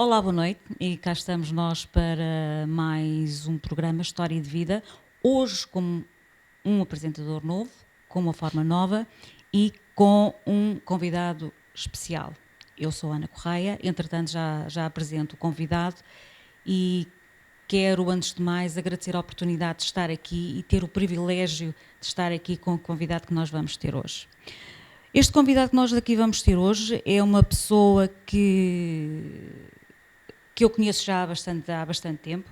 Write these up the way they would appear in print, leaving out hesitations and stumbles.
Olá, boa noite e cá estamos nós para mais um programa História de Vida, hoje com um apresentador novo, com uma forma nova e com um convidado especial. Eu sou Ana Correia, entretanto já apresento o convidado e quero, antes de mais, agradecer a oportunidade de estar aqui e ter o privilégio de estar aqui com o convidado que nós vamos ter hoje. Este convidado que nós aqui vamos ter hoje é uma pessoa que eu conheço já há bastante tempo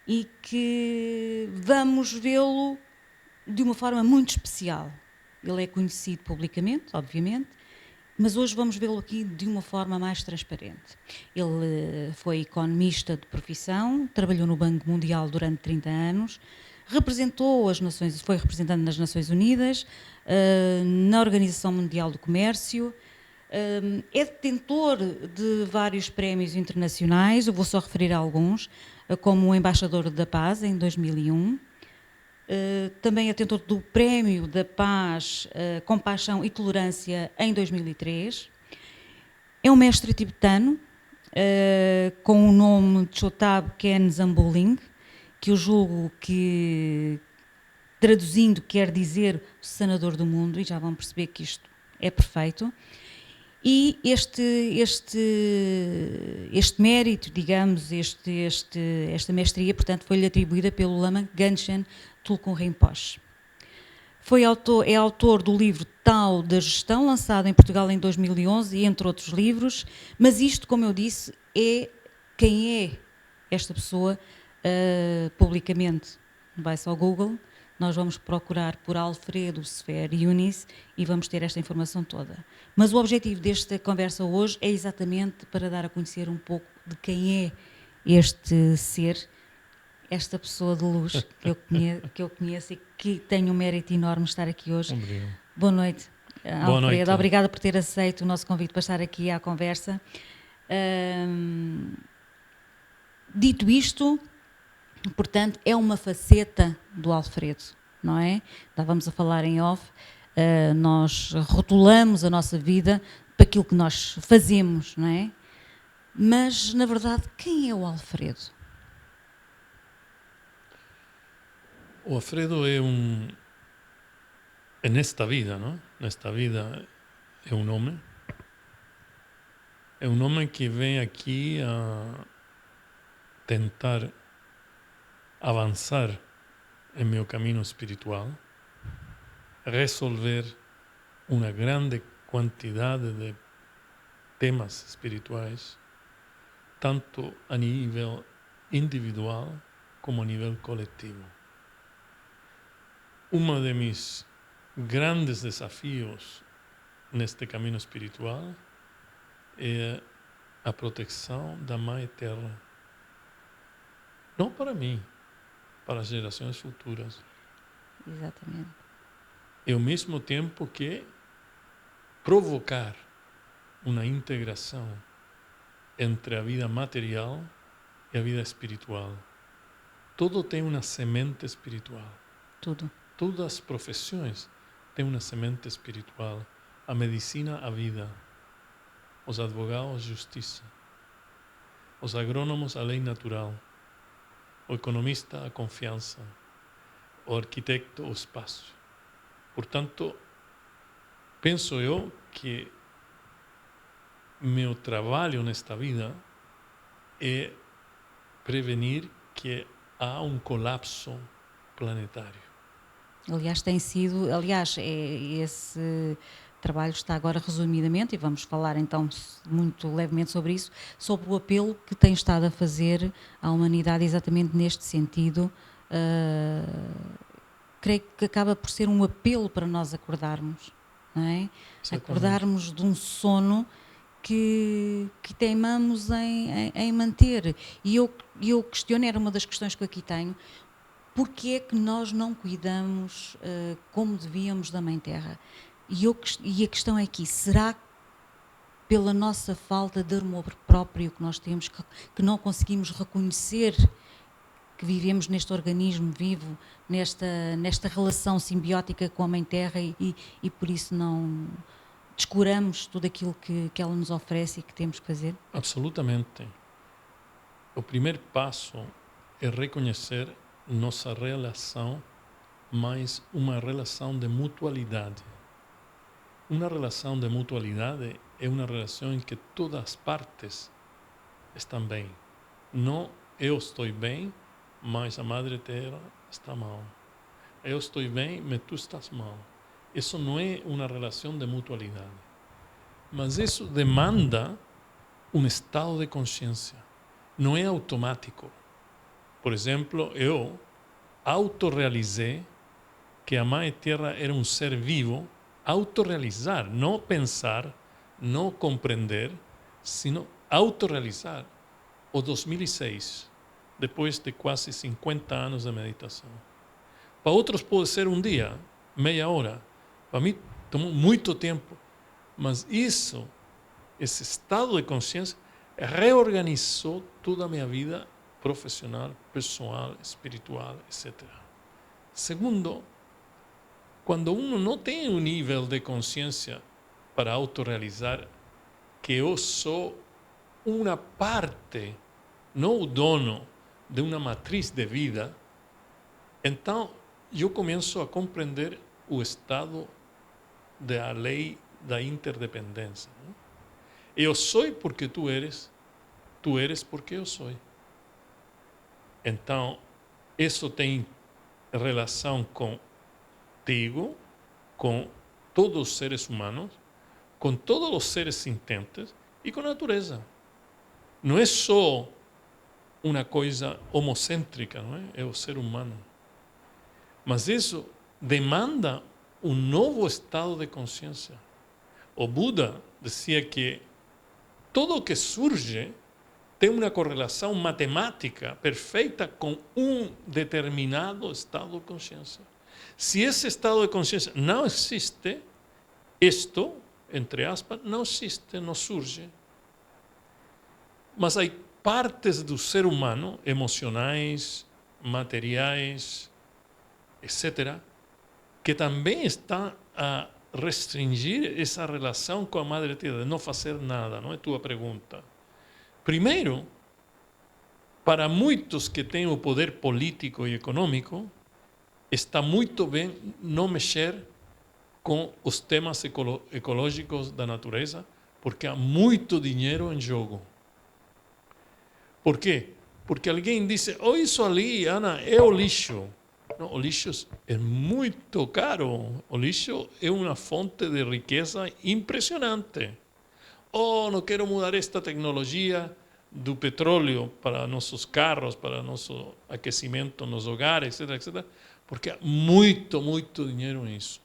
e que vamos vê-lo de uma forma muito especial. Ele é conhecido publicamente, obviamente, mas hoje vamos vê-lo aqui de uma forma mais transparente. Ele foi economista de profissão, trabalhou no Banco Mundial durante 30 anos, representou as Nações, foi representante nas Nações Unidas, na Organização Mundial do Comércio, é detentor de vários prémios internacionais, eu vou só referir a alguns, como o Embaixador da Paz em 2001, também é detentor do Prémio da Paz, Compaixão e Tolerância em 2003, é um mestre tibetano, com o nome Chotab Ken Zambuling, que eu julgo que, traduzindo, quer dizer o sanador do mundo, e já vão perceber que isto é perfeito. E este mérito, digamos, esta mestria, portanto, foi-lhe atribuída pelo Lama Gangchen Tulku Rinpoche. É autor do livro Tao da Gestão, lançado em Portugal em 2011, e entre outros livros, mas isto, como eu disse, é quem é esta pessoa publicamente. Vai-se ao Google, nós vamos procurar por Alfredo Sefer Yunis e vamos ter esta informação toda. Mas o objetivo desta conversa hoje é exatamente para dar a conhecer um pouco de quem é este ser, esta pessoa de luz que eu conheço e que tem um mérito enorme estar aqui hoje. Obrigado. Boa noite, Boa Alfredo. noite. Obrigada por ter aceito o nosso convite para estar aqui à conversa. Dito isto, portanto, é uma faceta do Alfredo, não é? Estávamos a falar em off, nós rotulamos a nossa vida para aquilo que nós fazemos, não é? Mas, na verdade, quem é o Alfredo? O Alfredo é nesta vida, não? Nesta vida é um homem. É um homem que vem aqui a tentar avançar em meu caminho espiritual, resolver uma grande quantidade de temas espirituais, tanto a nível individual como a nível coletivo. Um de mis grandes desafios neste caminho espiritual é a proteção da Mãe Terra. Não para mim, para as gerações futuras. Exatamente. E ao mesmo tempo que provocar uma integração entre a vida material e a vida espiritual. Tudo tem uma semente espiritual. Tudo. Todas as profissões têm uma semente espiritual. A medicina, a vida. Os advogados, justiça. Os agrônomos, a lei natural. O economista, a confiança. O arquiteto, o espaço. Portanto, penso eu que meu trabalho nesta vida é prevenir que há um colapso planetário. Aliás, esse trabalho está agora resumidamente, e vamos falar então muito levemente sobre isso, sobre o apelo que tem estado a fazer à humanidade exatamente neste sentido. Creio que acaba por ser um apelo para nós acordarmos, não é? Exatamente. Acordarmos de um sono que teimamos em manter. E eu questiono, era uma das questões que eu aqui tenho, porque é que nós não cuidamos como devíamos da Mãe Terra? E a questão é aqui, será pela nossa falta de amor próprio que nós temos, que não conseguimos reconhecer que vivemos neste organismo vivo, nesta relação simbiótica com a Mãe Terra e por isso não descuramos tudo aquilo que ela nos oferece e que temos que fazer? Absolutamente. o primeiro passo é reconhecer nossa relação, mais uma relação de mutualidade. Uma relação de mutualidade é uma relação em que todas as partes estão bem. Não eu estou bem, mas a Madre Terra está mal. Eu estou bem, mas tu estás mal. Isso não é uma relação de mutualidade. Mas isso demanda um estado de consciência. Não é automático. Por exemplo, eu autorrealizei que a Mãe Terra era um ser vivo. Autorrealizar, não pensar, não compreender, sino autorrealizar. O 2006, depois de quase 50 anos de meditação. Para outros pode ser um dia, meia hora. Para mim tomou muito tempo. Mas isso, esse estado de consciência, reorganizou toda a minha vida profissional, pessoal, espiritual, etc. Segundo, quando uno não tem um nível de consciência para autorrealizar que eu sou uma parte, não o dono de uma matriz de vida, então eu começo a compreender o estado da lei da interdependência. Eu sou porque tu eres porque eu sou. Então, isso tem relação contigo, com todos os seres humanos, com todos os seres sintentes e com a natureza. Não é só uma coisa homocêntrica, não é? É o ser humano. Mas isso demanda um novo estado de consciência. O Buda dizia que tudo o que surge tem uma correlação matemática perfeita com um determinado estado de consciência. Se esse estado de consciência não existe, isto, entre aspas, não existe, não surge. Mas há partes do ser humano, emocionais, materiais, etc., que também estão a restringir essa relação com a Madre Terra, de não fazer nada, não é tua pergunta. Primeiro, para muitos que têm o poder político e econômico, está muito bem não mexer com os temas ecológicos da natureza, porque há muito dinheiro em jogo. Por quê? Porque alguém disse, isso ali, Ana, é o lixo. Não, o lixo é muito caro. O lixo é uma fonte de riqueza impressionante. Não quero mudar esta tecnologia do petróleo para nossos carros, para nosso aquecimento nos hogares, etc., etc., porque há muito, muito dinheiro nisso.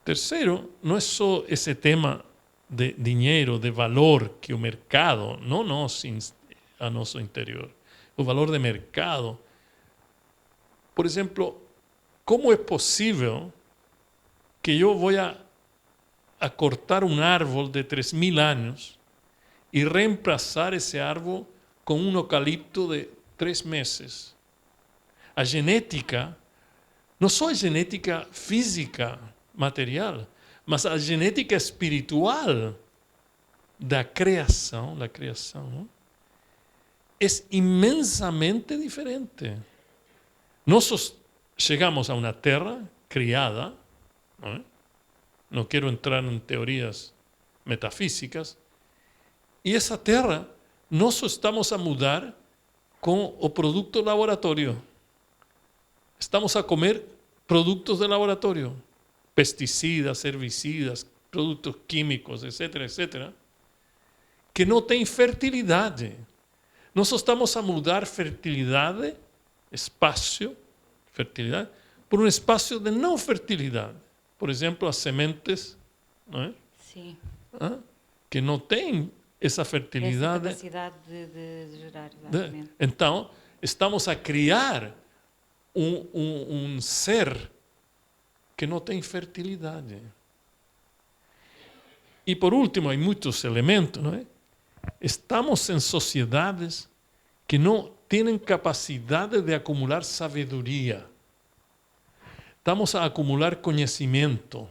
Terceiro, não é só esse tema de dinheiro, de valor que o mercado, não nós a nosso interior, o valor de mercado. Por exemplo, como é possível que eu vou a cortar um árvore de 3.000 anos e reemplazar esse árvore com um eucalipto de 3 meses? A genética, não só a genética física, material, mas a genética espiritual da criação, é imensamente diferente. Nós chegamos a uma terra criada, não quero entrar em teorias metafísicas, e essa terra nós estamos a mudar com o produto laboratório. Estamos a comer produtos de laboratório, pesticidas, herbicidas, produtos químicos, etc., etc., que não têm fertilidade. Nós estamos a mudar fertilidade, espaço, fertilidade, por um espaço de não fertilidade. Por exemplo, as sementes, não é? Sim. Que não têm essa fertilidade. Essa capacidade de gerar, exatamente. Então, estamos a criar um ser que não tem fertilidade. E por último, há muitos elementos, não é? Estamos em sociedades que não têm capacidade de acumular sabedoria. Estamos a acumular conhecimento,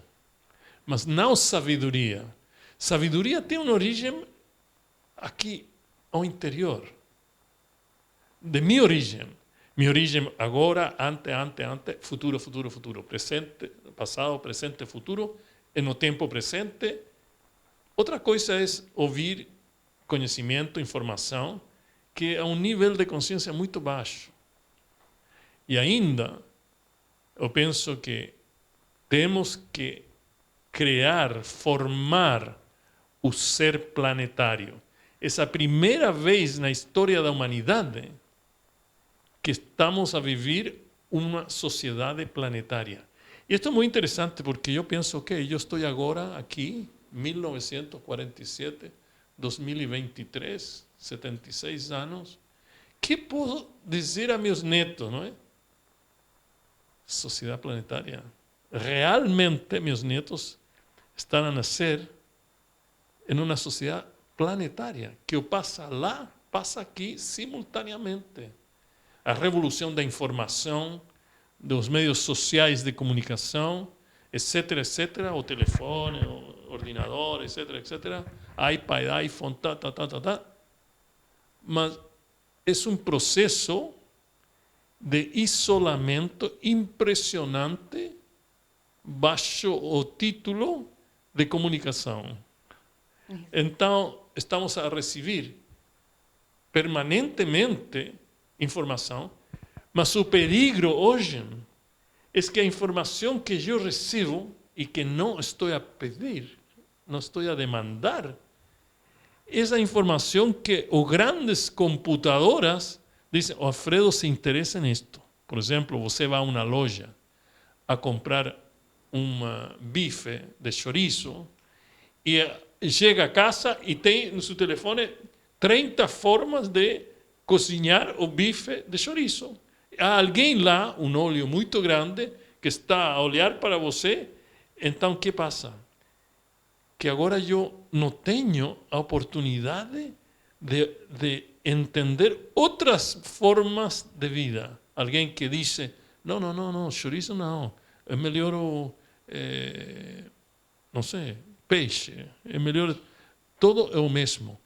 mas não sabedoria. Sabedoria tem uma origem aqui, ao interior. de minha origem. Minha origem agora, ante, futuro, presente, passado, presente, futuro, e no tempo presente. Outra coisa é ouvir conhecimento, informação, que é um nível de consciência muito baixo. E ainda, eu penso que temos que criar, formar o ser planetário. Essa é a primeira vez na história da humanidade que estamos a viver uma sociedade planetária. E isto é muito interessante porque eu penso que eu estou agora aqui, 1947, 2023, 76 anos. Que posso dizer a meus netos, não é? Sociedade planetária. Realmente, meus netos estão a nascer em uma sociedade planetária, que o passa lá, passa aqui simultaneamente. A revolução da informação, dos meios sociais de comunicação, etc., o telefone, o ordenador, etc., iPad, iPhone, Mas é um processo de isolamento impressionante baixo o título de comunicação. Então, estamos a receber permanentemente informação, mas o perigo hoje é que a informação que eu recebo e que não estou a pedir, não estou a demandar, essa informação que as grandes computadoras dizem, o Alfredo se interessa nisto. Por exemplo, você vai a uma loja a comprar um bife de chouriço e chega a casa e tem no seu telefone 30 formas de cozinhar o bife de chouriço. Há alguém lá, um olho muito grande, que está a olhar para você. Então, o que passa? Que agora eu não tenho a oportunidade de entender outras formas de vida. Alguém que diz, não, chouriço não, é melhor não sei, peixe, é melhor, tudo é o mesmo.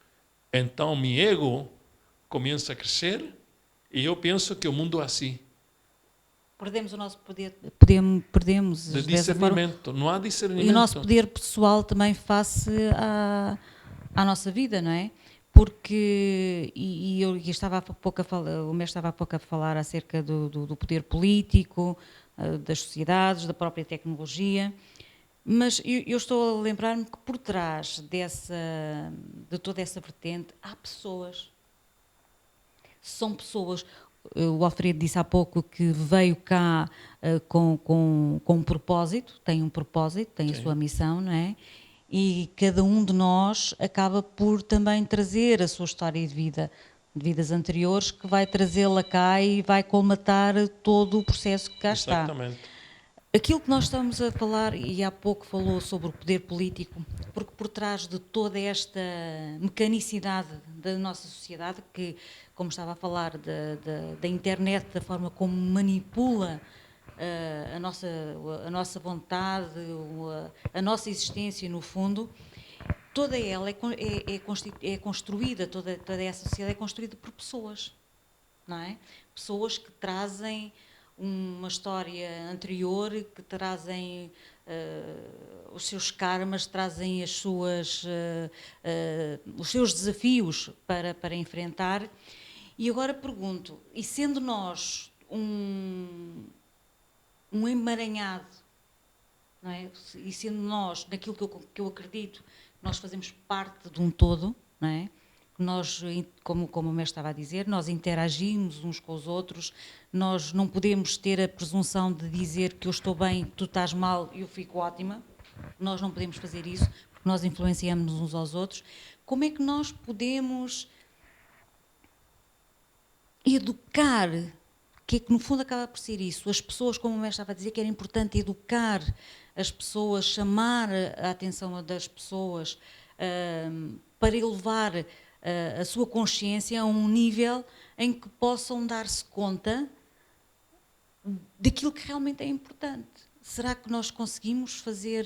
Então, meu ego começa a crescer e eu penso que o mundo é assim. Perdemos o nosso poder, perdemos de discernimento, não há discernimento. E o nosso poder pessoal também face à nossa vida, não é? Porque, eu estava há pouco a falar, o mestre estava há pouco a falar acerca do poder político, das sociedades, da própria tecnologia, mas eu estou a lembrar-me que por trás de toda essa vertente há pessoas. São pessoas. O Alfredo disse há pouco que veio cá com um propósito, tem um propósito, tem a sua missão, não é? E cada um de nós acaba por também trazer a sua história de vida, de vidas anteriores, que vai trazê-la cá e vai colmatar todo o processo que cá está. Exatamente. Aquilo que nós estamos a falar, e há pouco falou sobre o poder político, porque por trás de toda esta mecanicidade da nossa sociedade, que, como estava a falar, da internet, da forma como manipula a nossa vontade, a nossa existência, no fundo, toda ela é construída, toda essa sociedade é construída por pessoas, não é? Pessoas que trazem uma história anterior, que trazem os seus karmas, trazem os seus desafios para enfrentar. E agora pergunto, e sendo nós um emaranhado, não é? E sendo nós, naquilo que eu acredito, nós fazemos parte de um todo, não é? Nós, como o mestre estava a dizer, nós interagimos uns com os outros, nós não podemos ter a presunção de dizer que eu estou bem, tu estás mal e eu fico ótima. Nós não podemos fazer isso, porque nós influenciamos uns aos outros. Como é que nós podemos educar, que é que no fundo acaba por ser isso, as pessoas, como o mestre estava a dizer, que era importante educar as pessoas, chamar a atenção das pessoas para elevar a sua consciência a um nível em que possam dar-se conta daquilo que realmente é importante. Será que nós conseguimos fazer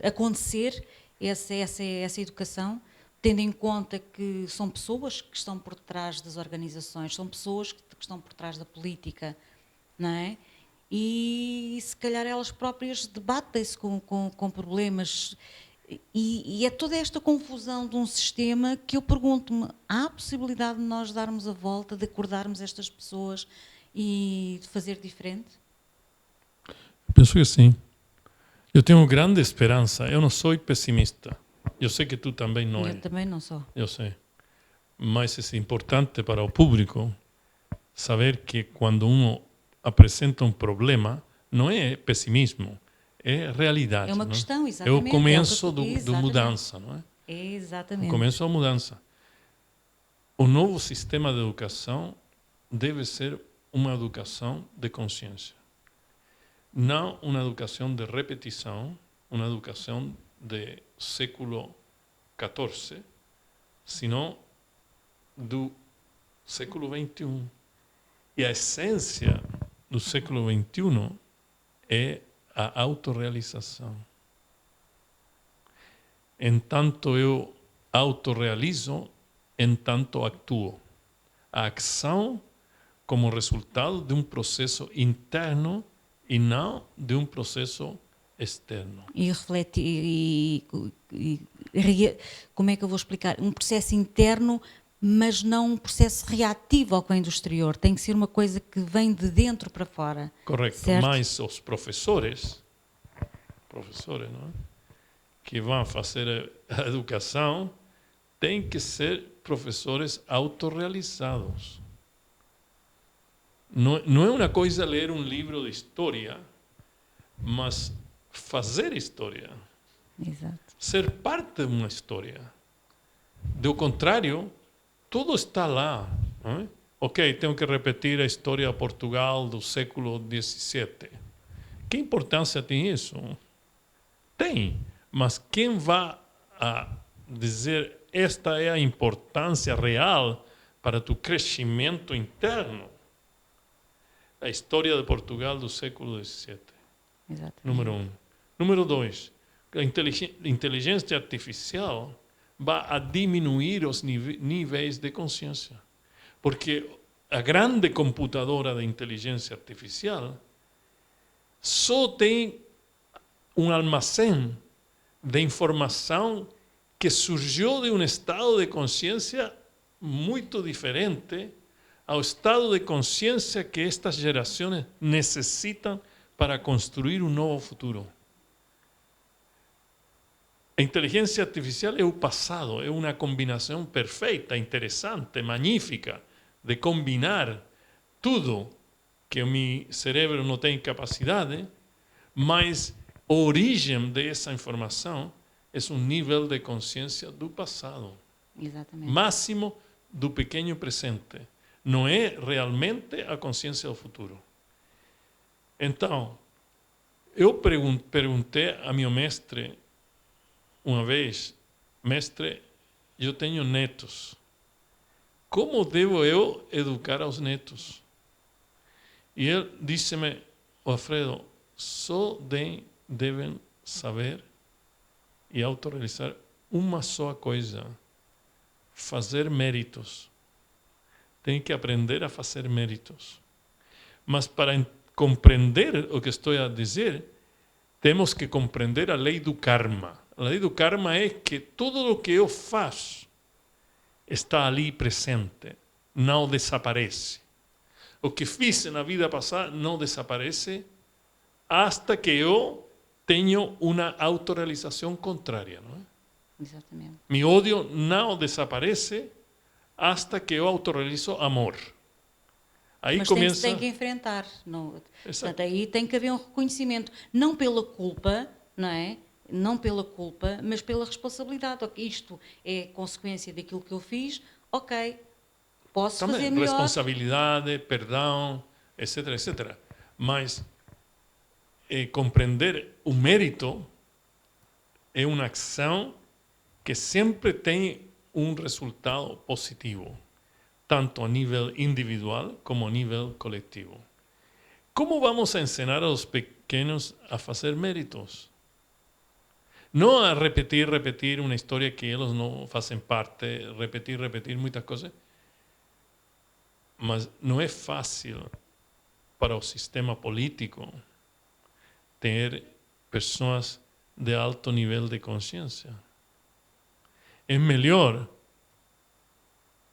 acontecer essa educação? tendo em conta que são pessoas que estão por trás das organizações, são pessoas que estão por trás da política, não é? E se calhar elas próprias debatem-se com problemas. E é toda esta confusão de um sistema que eu pergunto-me, há a possibilidade de nós darmos a volta, de acordarmos estas pessoas e de fazer diferente? Penso que sim. Eu tenho grande esperança. Eu não sou pessimista. Eu sei que tu também não é. Eu também não sou. Eu sei. Mas é importante para o público saber que quando um apresenta um problema, não é pessimismo, é realidade. É uma não? questão, É exatamente. o começo exatamente. do mudança, não é? É O exatamente. começo da mudança. O novo sistema de educação deve ser uma educação de consciência. Não uma educação de repetição, uma educação do século XIV, senão do século XXI. E a essência do século XXI é a autorrealização. Entanto eu autorrealizo, entanto actuo. A ação como resultado de um processo interno e não de um processo externo. E refletir, como é que eu vou explicar? Um processo interno, mas não um processo reativo ao que vem do exterior. Tem que ser uma coisa que vem de dentro para fora. Correto. Certo? Mas os professores, não é? Que vão fazer a educação, têm que ser professores autorrealizados. Não é uma coisa ler um livro de história, mas fazer história. Exato. Ser parte de uma história. Do contrário, tudo está lá. Não é? Ok, tenho que repetir a história de Portugal do século XVII. Que importância tem isso? Tem. Mas quem vai a dizer esta é a importância real para tu crescimento interno? A história de Portugal do século XVII. Exatamente. Número 1. Número 2. A inteligência artificial vai a diminuir os níveis de consciência. Porque a grande computadora de inteligência artificial só tem um armazém de informação que surgiu de um estado de consciência muito diferente ao estado de consciência que estas gerações necessitam para construir um novo futuro. A inteligência artificial é o passado, é uma combinação perfeita, interessante, magnífica, de combinar tudo que o meu cérebro não tem capacidade, mas a origem dessa informação é um nível de consciência do passado. Exatamente. Máximo do pequeno presente. Não é realmente a consciência do futuro. Então, eu perguntei a meu mestre uma vez, mestre, eu tenho netos. Como devo eu educar aos netos? E ele disse-me, Alfredo, só devem saber e autorrealizar uma só coisa: fazer méritos. Tem que aprender a fazer méritos. Mas para compreender o que estou a dizer, temos que compreender a lei do karma. A lei do karma é que tudo o que eu faço está ali presente, não desaparece. O que fiz na vida passada não desaparece hasta que eu tenho uma autorrealização contrária. Não é? Exatamente. Meu ódio não desaparece hasta que eu autorrealizo amor. Aí Mas começa... tem que enfrentar. Não, portanto, aí tem que haver um reconhecimento. Não pela culpa, não é? Não pela culpa, mas pela responsabilidade. Okay, isto é consequência daquilo que eu fiz. Ok, posso Também, fazer melhor. responsabilidade, perdão, etc, etc. Mas compreender o mérito é uma ação que sempre tem um resultado positivo, tanto a nível individual como a nível coletivo. Como vamos a ensinar aos pequenos a fazer méritos? Não a repetir uma história que eles não fazem parte, repetir muitas coisas. Mas não é fácil para o sistema político ter pessoas de alto nível de consciência. É melhor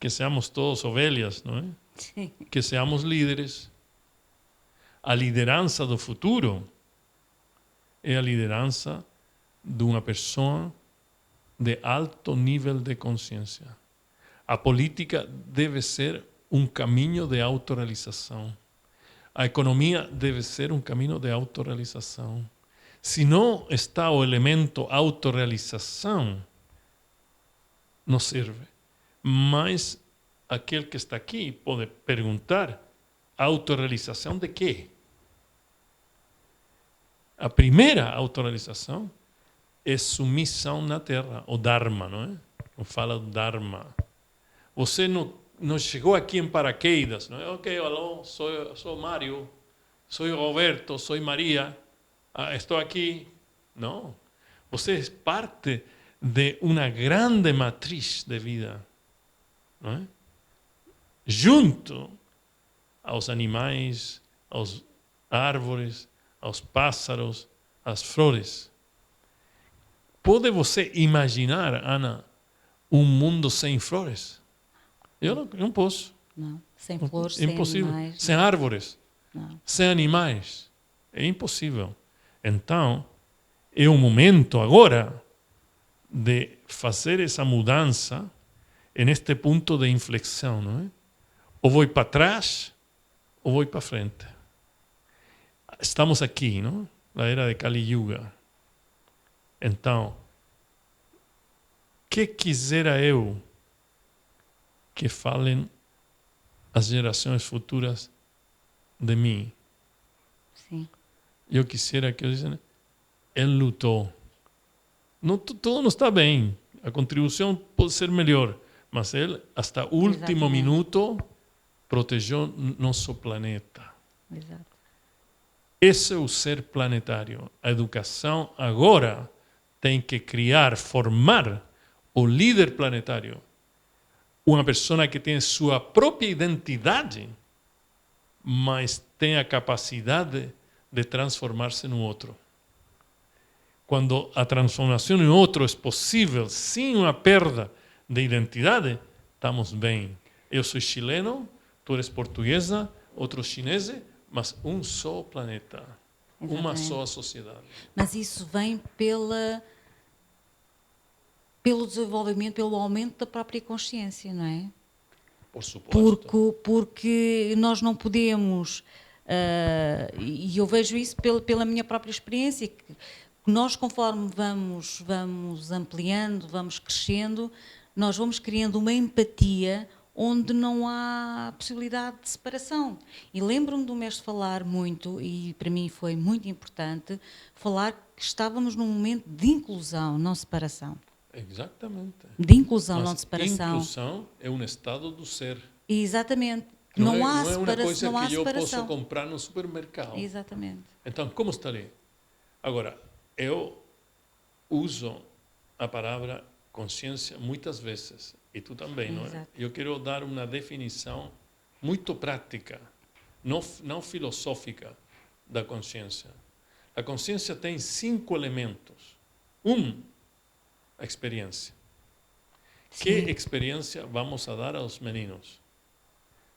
que seamos todos ovelhas, não é? Sim. Que seamos líderes. A liderança do futuro é a liderança de uma pessoa de alto nível de consciência. A política deve ser um caminho de autorrealização. A economia deve ser um caminho de autorrealização. Se não está o elemento autorrealização, não serve. Mas aquele que está aqui pode perguntar: autorrealização de quê? A primeira autorrealização é submissão na terra, o Dharma, não é? Não fala do Dharma. Você não chegou aqui em paraquedas, não é? Ok, alô, sou Mário, sou Roberto, sou Maria, estou aqui. Não. Você é parte de uma grande matriz de vida, não é? Junto aos animais, aos árvores, aos pássaros, às flores. Pode você imaginar, Ana, um mundo sem flores? Eu não posso. Não, sem flores, impossível. sem animais. Sem árvores, Não. sem animais. É impossível. Então, é o momento agora de fazer essa mudança neste ponto de inflexão, não é? Ou vou para trás, ou vou para frente. Estamos aqui, não? Na era de Kali Yuga. Então, que quisera eu que falem as gerações futuras de mim? Sim. Eu quisiera que eles dizem: ele lutou. Não, tudo não está bem. A contribuição pode ser melhor, mas ele, hasta o último minuto, protegeu nosso planeta. Exato. Esse é o ser planetário. A educação agora tem que criar, formar o líder planetário. Uma pessoa que tem sua própria identidade, mas tem a capacidade de transformar-se no outro. Quando a transformação em outro é possível, sem uma perda de identidade, estamos bem. Eu sou chileno, tu eres portuguesa, outro chinês, mas um só planeta, uma só sociedade. Mas isso vem pelo desenvolvimento, pelo aumento da própria consciência, não é? Por suposto. Porque nós não podemos, e eu vejo isso pela minha própria experiência, que nós, conforme vamos ampliando, vamos crescendo, nós vamos criando uma empatia onde não há possibilidade de separação. E lembro-me do mestre falar muito, e para mim foi muito importante, falar que estávamos num momento de inclusão, não separação. Exatamente. De inclusão, mas não de separação. Inclusão é um estado do ser. Exatamente. Não há é uma coisa não há que eu separação. posso comprar no supermercado. Exatamente. Então, como estarei? Agora, eu uso a palavra consciência muitas vezes, e tu também, não é? Exato. Eu quero dar uma definição muito prática, não filosófica, da consciência. A consciência tem 5 elementos. A experiência. Sim. Que experiência vamos a dar aos meninos?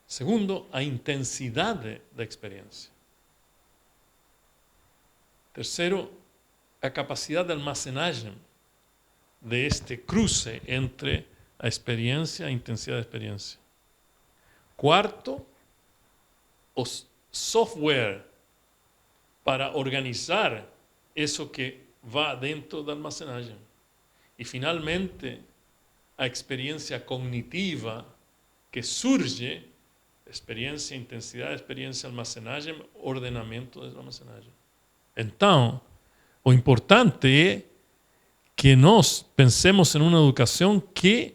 Segundo, a intensidade da experiência. Terceiro, a capacidade de armazenagem deste cruce entre a experiência e a intensidade da experiência. Quarto, o software para organizar isso que vai dentro da armazenagem. E, finalmente, a experiência cognitiva que surge, experiência, intensidade, experiência, armazenagem, ordenamento da armazenagem. Então, o importante é que nós pensemos em uma educação que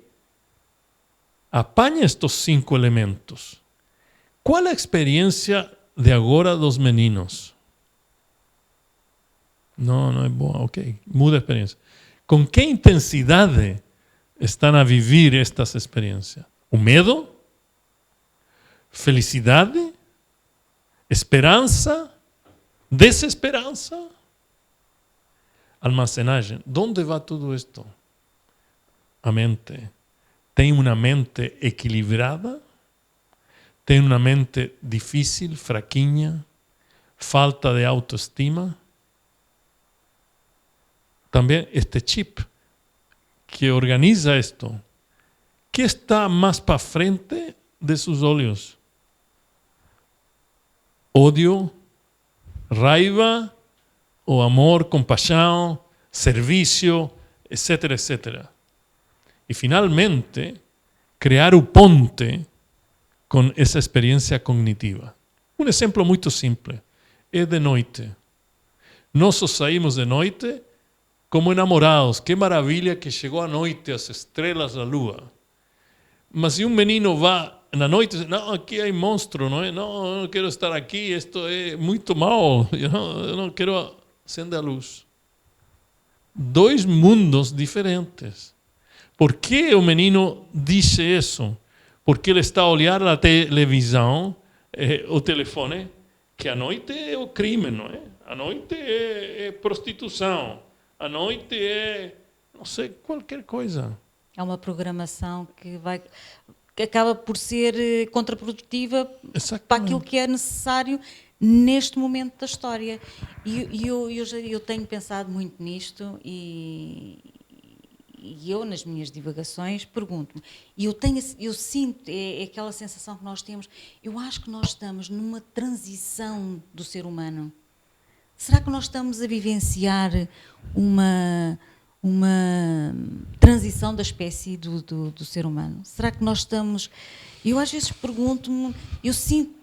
apanhe estes 5 elementos. Qual é a experiência de agora dos meninos? Não é boa, ok. Muda a experiência. Com que intensidade estão a viver estas experiências? O medo? Felicidade? Esperança? Desesperança? Almacenagem. Onde vai tudo isto? A mente. Tem uma mente equilibrada? Tem uma mente difícil, fraquinha? Falta de autoestima? Também este chip que organiza isto, que está mais para frente de seus olhos? Ódio, raiva, o amor, compaixão, serviço, etc, etc. E finalmente, criar o ponte com essa experiência cognitiva. Um exemplo muito simples. É de noite. Nós só saímos de noite como enamorados. Que maravilha que chegou a noite, as estrelas, a lua. Mas se um menino vai na noite e diz, não, aqui há monstro, não é? Não, eu não quero estar aqui, isto é muito mal, eu não quero acender a luz. Dois mundos diferentes. Por que o menino disse isso? Porque ele está a olhar a televisão, o telefone, que a noite é o crime, não é? A noite é prostituição. A noite é, não sei, qualquer coisa. É uma programação que acaba por ser contraprodutiva para aquilo que é necessário neste momento da história. E eu tenho pensado muito nisto e eu, nas minhas divagações, pergunto-me, e eu sinto, é aquela sensação que nós temos, eu acho que nós estamos numa transição do ser humano. Será que nós estamos a vivenciar uma transição da espécie do ser humano? Será que nós estamos... Eu às vezes pergunto-me, eu sinto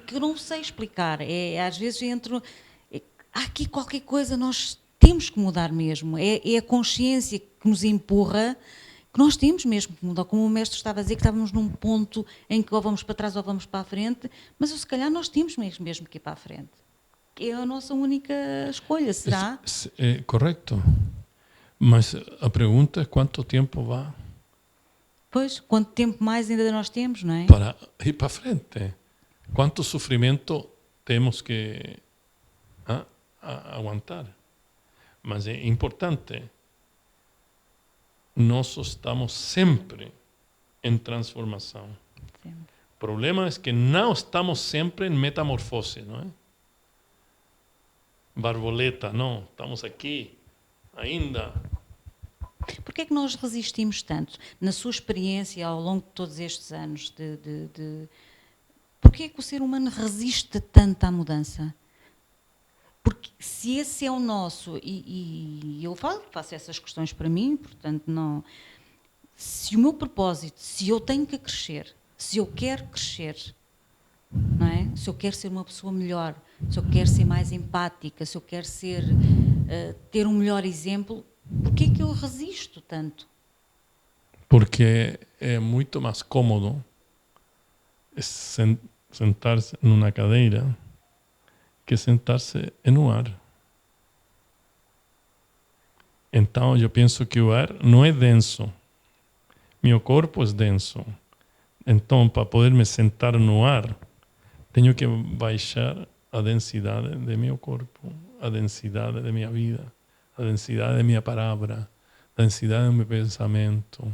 que eu não sei explicar, às vezes há aqui qualquer coisa, nós temos que mudar mesmo, é a consciência que nos empurra, que nós temos mesmo que mudar, como o mestre estava a dizer, que estávamos num ponto em que ou vamos para trás ou vamos para a frente, mas se calhar nós temos mesmo que ir para a frente. É a nossa única escolha, será? É correto. Mas a pergunta é quanto tempo vai? Pois, quanto tempo mais ainda nós temos, não é? Para ir para frente. Quanto sofrimento temos que aguentar? Mas é importante. Nós estamos sempre em transformação. Sempre. O problema é que não estamos sempre em metamorfose, não é? Borboleta, não. Estamos aqui ainda. Por que é que nós resistimos tanto? Na sua experiência, ao longo de todos estes anos, por que é que o ser humano resiste tanto à mudança? Porque se esse é o nosso, e eu faço essas questões para mim, portanto, não. Se o meu propósito, se eu tenho que crescer, se eu quero crescer, não é? Se eu quero ser uma pessoa melhor, se eu quero ser mais empática, se eu quero ter um melhor exemplo, por que é que eu resisto tanto? Porque é muito mais cômodo sentar-se numa cadeira que sentar-se no ar. Então, eu penso que o ar não é denso. Meu corpo é denso. Então, para poder me sentar no ar, tenho que baixar a densidade de meu corpo, a densidade de minha vida, a densidade de minha palavra, a densidade do meu pensamento.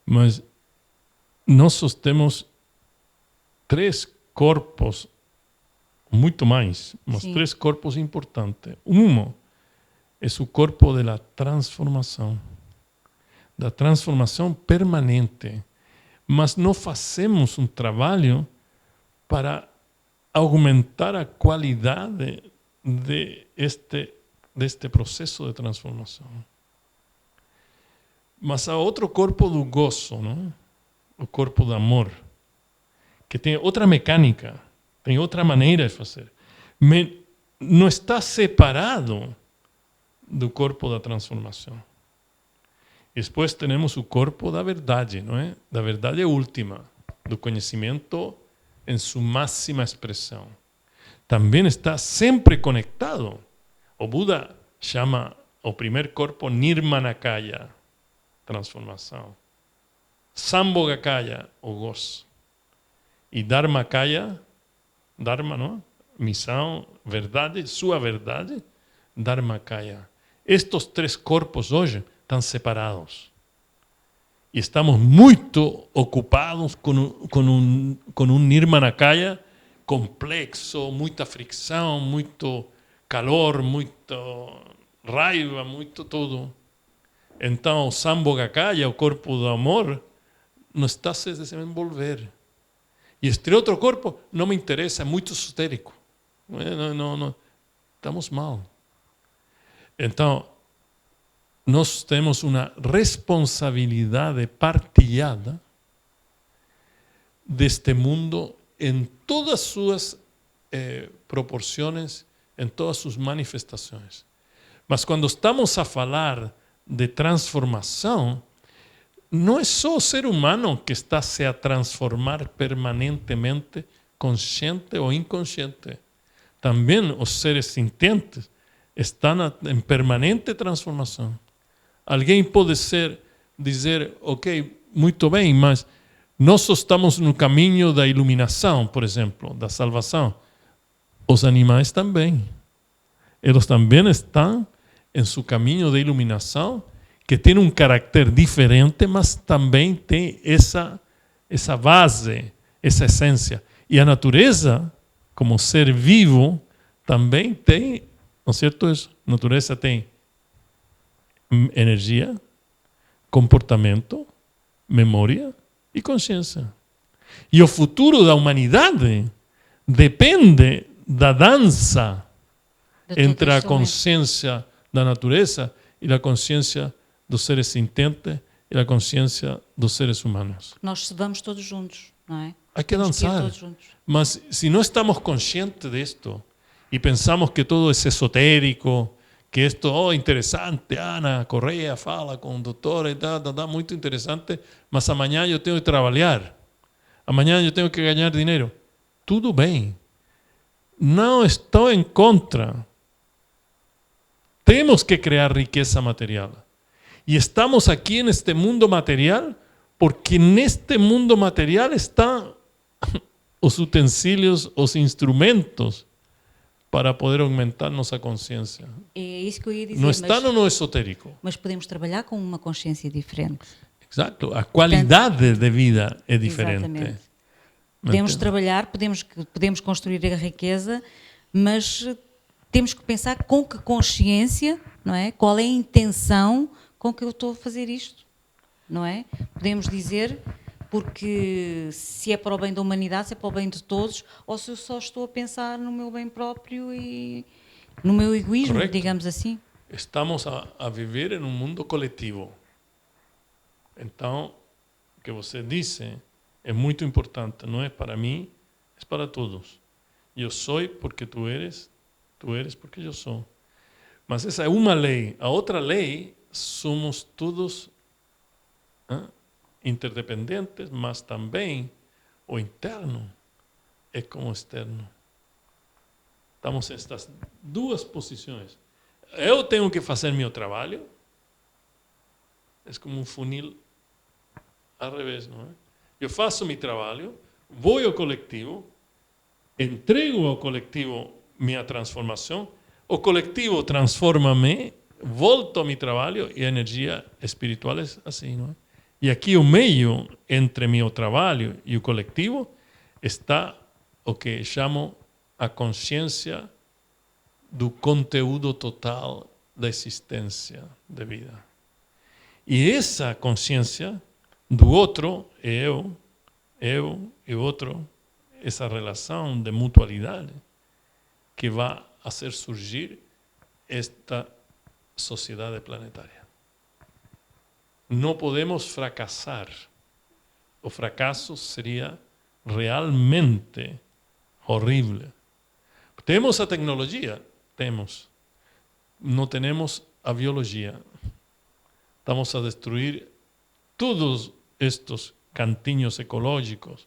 Mas nós temos 3 corpos, muito mais, mas Sim. 3 corpos importantes. Um é o corpo da transformação permanente. Mas não fazemos um trabalho para aumentar a qualidade deste processo de transformação. Mas há outro corpo do gozo, não? O corpo do amor, que tem outra mecânica, tem outra maneira de fazer. Não está separado do corpo da transformação. Depois temos o corpo da verdade, não é? Da verdade última, do conhecimento em sua máxima expressão. Também está sempre conectado. O Buda chama o primer corpo, Nirmanakaya, transformação. Sambhogakaya, o gozo. E Dharmakaya, Dharma, não? Missão, verdade, sua verdade, Dharmakaya. Estes três corpos hoje estão separados. E estamos muito ocupados com um Nirmanakaya complexo, muita fricção, muito calor, muito raiva, muito tudo. Então, o Sambhogakaya, o corpo do amor, não está a se desenvolver. E este outro corpo não me interessa, é muito esotérico. Não, estamos mal. Então, nós temos uma responsabilidade partilhada deste mundo em todas suas proporções, em todas suas manifestações. Mas quando estamos a falar de transformação, não é só o ser humano que está se a transformar permanentemente, consciente ou inconsciente. Também os seres sintentes estão em permanente transformação. Alguém pode dizer, ok, muito bem, mas nós estamos no caminho da iluminação, por exemplo, da salvação. Os animais também. Eles também estão em seu caminho de iluminação, que tem um caráter diferente, mas também tem essa base, essa essência. E a natureza, como ser vivo, também tem, não é certo isso? A natureza tem energia, comportamento, memória e consciência. E o futuro da humanidade depende da dança entre a consciência da natureza e a consciência dos seres sintentes e a consciência dos seres humanos. Nós vamos todos juntos, não é? Há que dançar. Mas se não estamos conscientes disto e pensamos que todo é esotérico, que isto é interessante, Ana Correia fala com o doutor e tal, muito interessante, mas amanhã eu tenho que trabalhar, amanhã eu tenho que ganhar dinheiro. Tudo bem. Não estou em contra. Temos que criar riqueza material. E estamos aqui neste mundo material porque neste mundo material estão os utensílios, os instrumentos para poder aumentar nossa consciência. É isso que eu ia dizer. Não está no esotérico. Mas podemos trabalhar com uma consciência diferente. Exato. A qualidade de vida é diferente. Exatamente. Podemos trabalhar, podemos construir a riqueza, mas temos que pensar com que consciência, não é? Qual é a intenção com que eu estou a fazer isto, não é? Podemos dizer, porque se é para o bem da humanidade, se é para o bem de todos, ou se eu só estou a pensar no meu bem próprio e no meu egoísmo, correcto, digamos assim. Estamos a viver em um mundo coletivo. Então, o que você disse é muito importante. Não é para mim, é para todos. Eu sou porque tu eres porque eu sou. Mas essa é uma lei. A outra lei, somos todos interdependentes, mas também o interno é como o externo. Estamos nestas duas posições. Eu tenho que fazer meu trabalho. É como um funil ao revés, não é? Eu faço meu trabalho, vou ao coletivo, entrego ao coletivo minha transformação, o coletivo transforma-me, volto ao meu trabalho e a energia espiritual é assim, não é? E aqui o meio entre meu trabalho e o coletivo está o que chamo a consciência do conteúdo total da existência da vida. E essa consciência do outro, eu e o outro, essa relação de mutualidade que vai fazer surgir esta sociedade planetária. Não podemos fracassar. O fracasso seria realmente horrível. Temos a tecnologia? Temos. Não temos a biologia. Estamos a destruir todos estes cantinhos ecológicos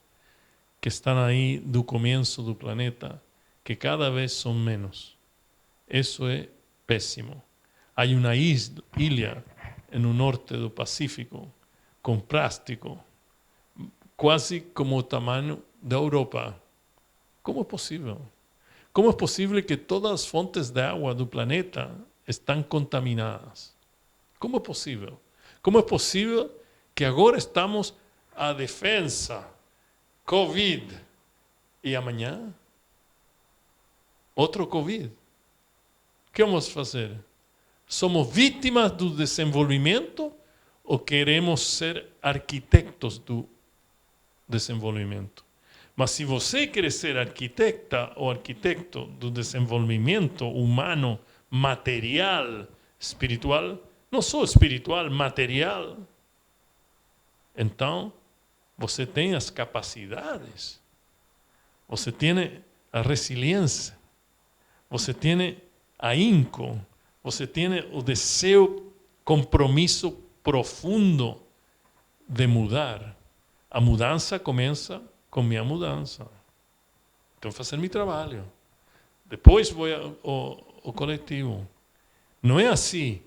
que estão aí do começo do planeta, que cada vez são menos. Isso é péssimo. Hay una ilha no norte do Pacífico com plástico, quase como o tamanho da Europa. Como é possível? Como é possível que todas as fontes de água do planeta estão contaminadas? Como é possível? Como é possível que agora estamos à defensa, Covid, e amanhã outro Covid? O que vamos fazer? Somos vítimas do desenvolvimento ou queremos ser arquitetos do desenvolvimento? Mas se você quer ser arquitecta ou arquiteto do desenvolvimento humano, material, espiritual, não só espiritual, material, então você tem as capacidades, você tem a resiliência, você tem ahínco, você tem o desejo, compromisso profundo de mudar. A mudança começa com minha mudança. Então, fazer meu trabalho. Depois vou ao coletivo. Não é assim.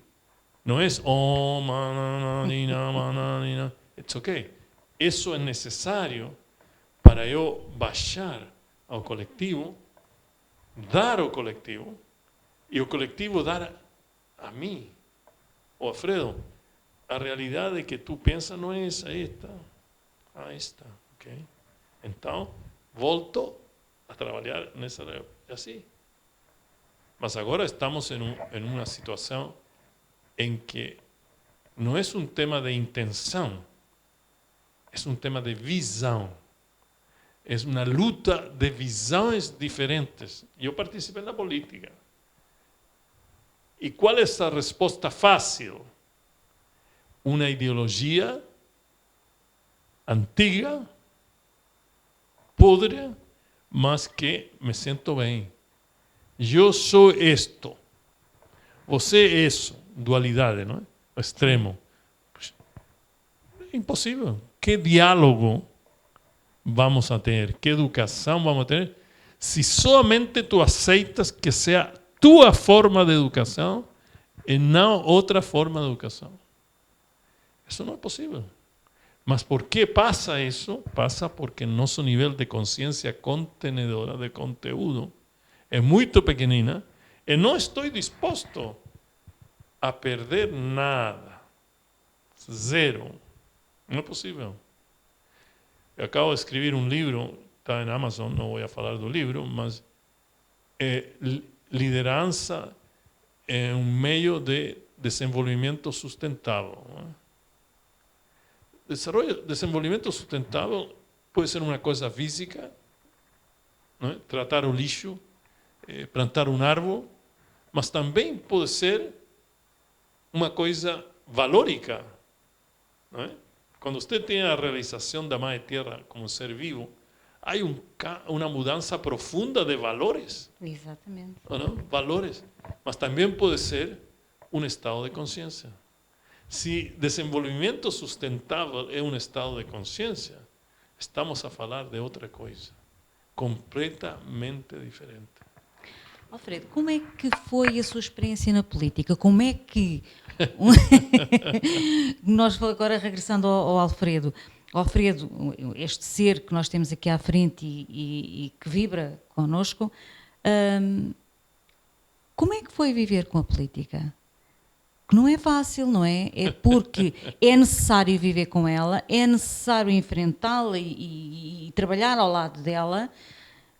Não é oh, mananina, mananina. It's okay. Isso é necessário para eu baixar ao coletivo, dar ao coletivo, e o coletivo dar a mim. Ô, Alfredo, a realidade que tu pensas não é essa, esta. Ok? Então, volto a trabalhar nessa assim. Mas agora estamos em uma situação em que não é um tema de intenção, é um tema de visão. É uma luta de visões diferentes. Eu participei na política. E qual é essa resposta fácil? Uma ideologia antiga, podre, mas que me sinto bem. Eu sou isto. Você é isso. Dualidade, não é? O extremo. É impossível. Que diálogo vamos a ter? Que educação vamos a ter? Se somente tu aceitas que seja tua forma de educação e não outra forma de educação. Isso não é possível. Mas por que passa isso? Passa porque nosso nível de consciência contenedora de conteúdo é muito pequenina e não estou disposto a perder nada. Zero. Não é possível. Eu acabo de escrever um livro, está na Amazon, não vou falar do livro, mas é liderança em um meio de desenvolvimento sustentável. Não é? Desenvolvimento sustentável pode ser uma coisa física, não é? Tratar o lixo, plantar um árvore, mas também pode ser uma coisa valórica. Não é? Quando você tem a realização da Mãe Terra como ser vivo, há uma mudança profunda de valores. Exatamente. Não? Valores. Mas também pode ser um estado de consciência. Se desenvolvimento sustentável é um estado de consciência, estamos a falar de outra coisa, completamente diferente. Alfredo, como é que foi a sua experiência na política? Como é que... Nós agora regressando ao Alfredo. Alfredo, este ser que nós temos aqui à frente e que vibra connosco, como é que foi viver com a política? Que não é fácil, não é? É porque é necessário viver com ela, é necessário enfrentá-la e trabalhar ao lado dela,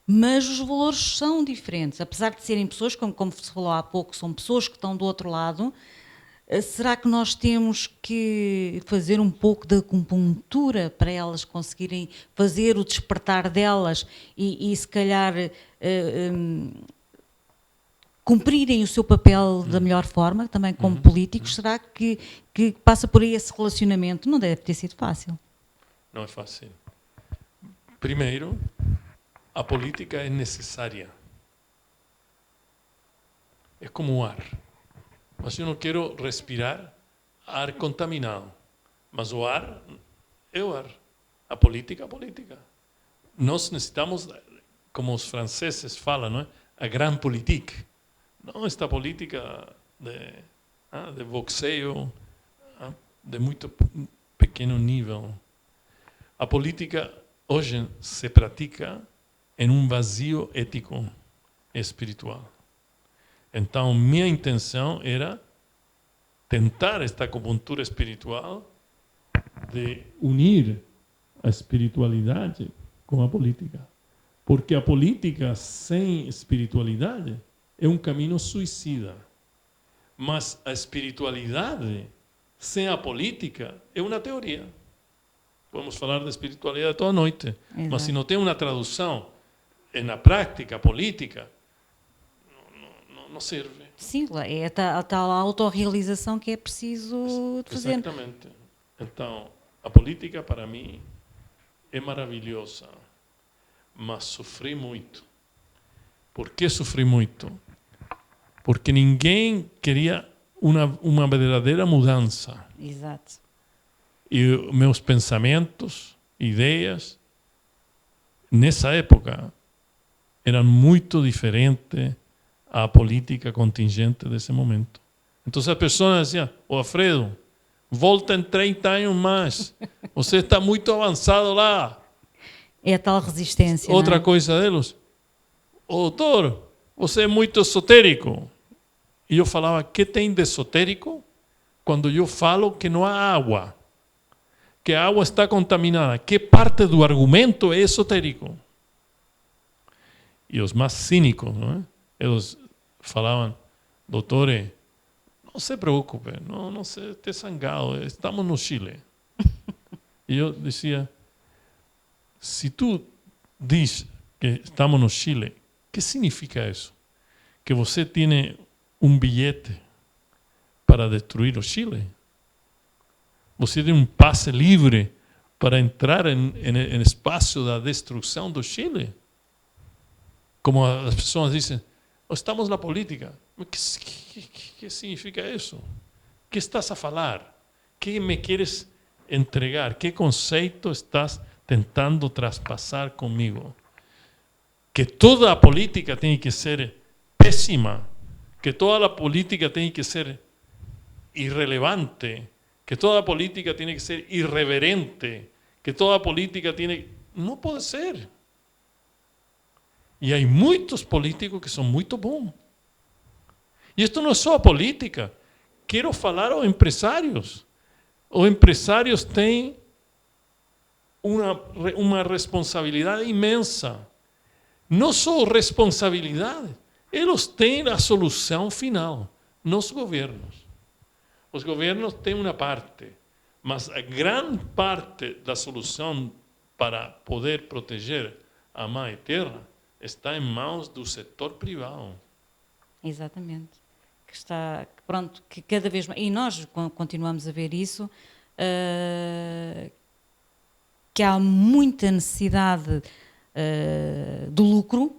mas os valores são diferentes. Apesar de serem pessoas, como se falou há pouco, são pessoas que estão do outro lado. Será que nós temos que fazer um pouco de acupuntura para elas conseguirem fazer o despertar delas e se calhar... cumprirem o seu papel da melhor forma, também como políticos? Será que passa por aí esse relacionamento? Não deve ter sido fácil. Não é fácil. Primeiro, a política é necessária. É como o ar. Mas eu não quero respirar ar contaminado. Mas o ar é o ar. A política é a política. Nós necessitamos, como os franceses falam, não é? A grande politique. Não esta política de boxeo, de muito pequeno nível. A política hoje se pratica em um vazio ético e espiritual. Então, minha intenção era tentar esta acupuntura espiritual de unir a espiritualidade com a política. Porque a política sem espiritualidade é um caminho suicida. Mas a espiritualidade sem a política é uma teoria. Podemos falar de espiritualidade toda noite. Exato. Mas se não tem uma tradução na prática política, não serve. Sim, é a tal autorrealização que é preciso fazer. Exatamente. Então, a política para mim é maravilhosa, mas sofri muito. Por que sofri muito? Porque ninguém queria uma verdadeira mudança. Exato. E meus pensamentos, ideias, nessa época, eram muito diferentes à política contingente desse momento. Então as pessoas diziam, Alfredo, volta em 30 anos mais, você está muito avançado lá. É a tal resistência. Outra não é? coisa deles, doutor, você é muito esotérico. E eu falava, que tem de esotérico quando eu falo que não há água? Que a água está contaminada. Que parte do argumento é esotérico? E os mais cínicos, não é? Eles falavam, doutore, não se preocupe, não se esteja zangado, estamos no Chile. E eu dizia, se tu diz que estamos no Chile, que significa isso? Que você tem um bilhete para destruir o Chile? Você tem um passe livre para entrar no espaço da destruição do Chile? Como as pessoas dizem, estamos na política. O que significa isso? O que estás a falar? O que me queres entregar? Que conceito estás tentando traspassar comigo? Que toda a política tem que ser péssima, que toda a política tem que ser irrelevante, que toda a política tem que ser irreverente, que toda a política tem... Não pode ser. E há muitos políticos que são muito bons. E isto não é só a política. Quero falar aos empresários. Os empresários têm uma responsabilidade imensa. Não só responsabilidade, eles têm a solução final, não os governos. Os governos têm uma parte, mas a grande parte da solução para poder proteger a mãe terra está em mãos do setor privado. Exatamente. Que está, pronto, que cada vez mais, e nós continuamos a ver isso, que há muita necessidade do lucro,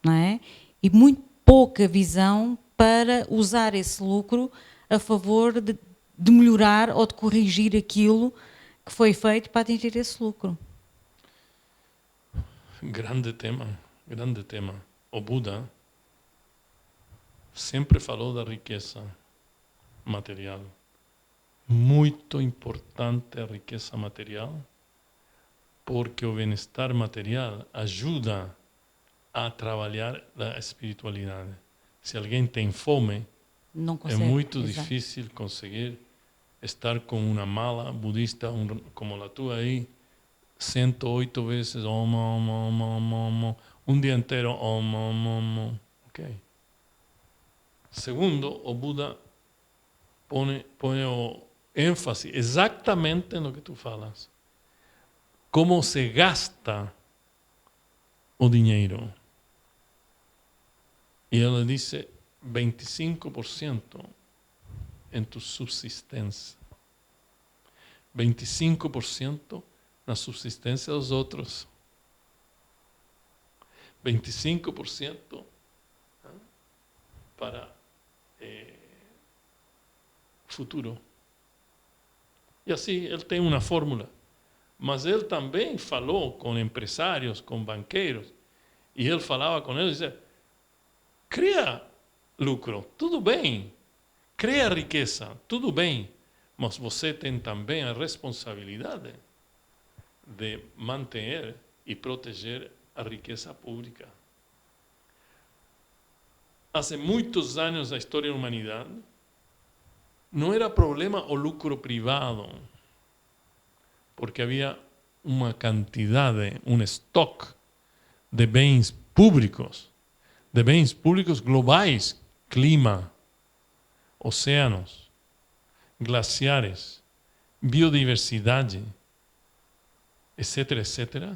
não é? E muito pouca visão para usar esse lucro a favor de melhorar ou de corrigir aquilo que foi feito para atingir esse lucro. Grande tema, grande tema. O Buda sempre falou da riqueza material. Muito importante a riqueza material, porque o bem-estar material ajuda a trabalhar a espiritualidade. Se alguém tem fome, Não consegue, é muito exato. difícil conseguir estar com uma mala budista como a tua aí, 108 vezes um dia inteiro ok. Segundo, o Buda põe o ênfase exatamente no que tu falas. Como se gasta o dinheiro. E ele disse 25% em tu subsistência. 25% na subsistência dos outros. 25% para futuro. E assim ele tem uma fórmula. Mas ele também falou com empresários, com banqueiros, e ele falava com eles, dizia, cria lucro, tudo bem, cria riqueza, tudo bem, mas você tem também a responsabilidade de manter e proteger a riqueza pública. Há muitos anos na história da humanidade, não era problema o lucro privado, porque havia uma quantidade, um estoque de bens públicos globais, clima, oceanos, glaciares, biodiversidade, etc., etc.,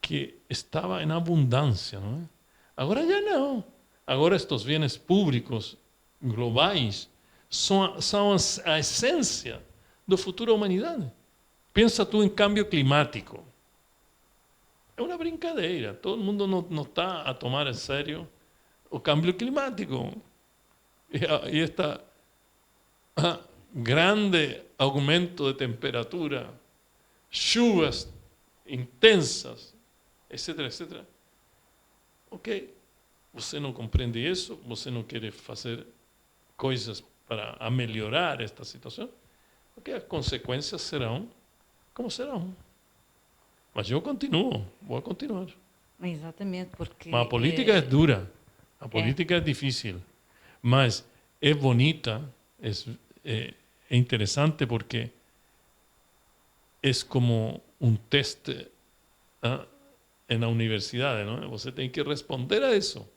que estava em abundância, não é? Agora já não. Agora estes bens públicos globais são a essência do futuro da humanidade. Pensa tu em cambio climático. É uma brincadeira. Todo mundo não está a tomar a sério o cambio climático. E este grande aumento de temperatura, chuvas intensas, etc., etc. Ok, você não compreende isso, você não quer fazer coisas para melhorar esta situação, porque as consequências serão como serão. Mas eu continuo, vou continuar. Exatamente, porque... Mas a política é dura, a política é difícil, mas é bonita, é interessante porque é como um teste na universidade, não? Você tem que responder a isso.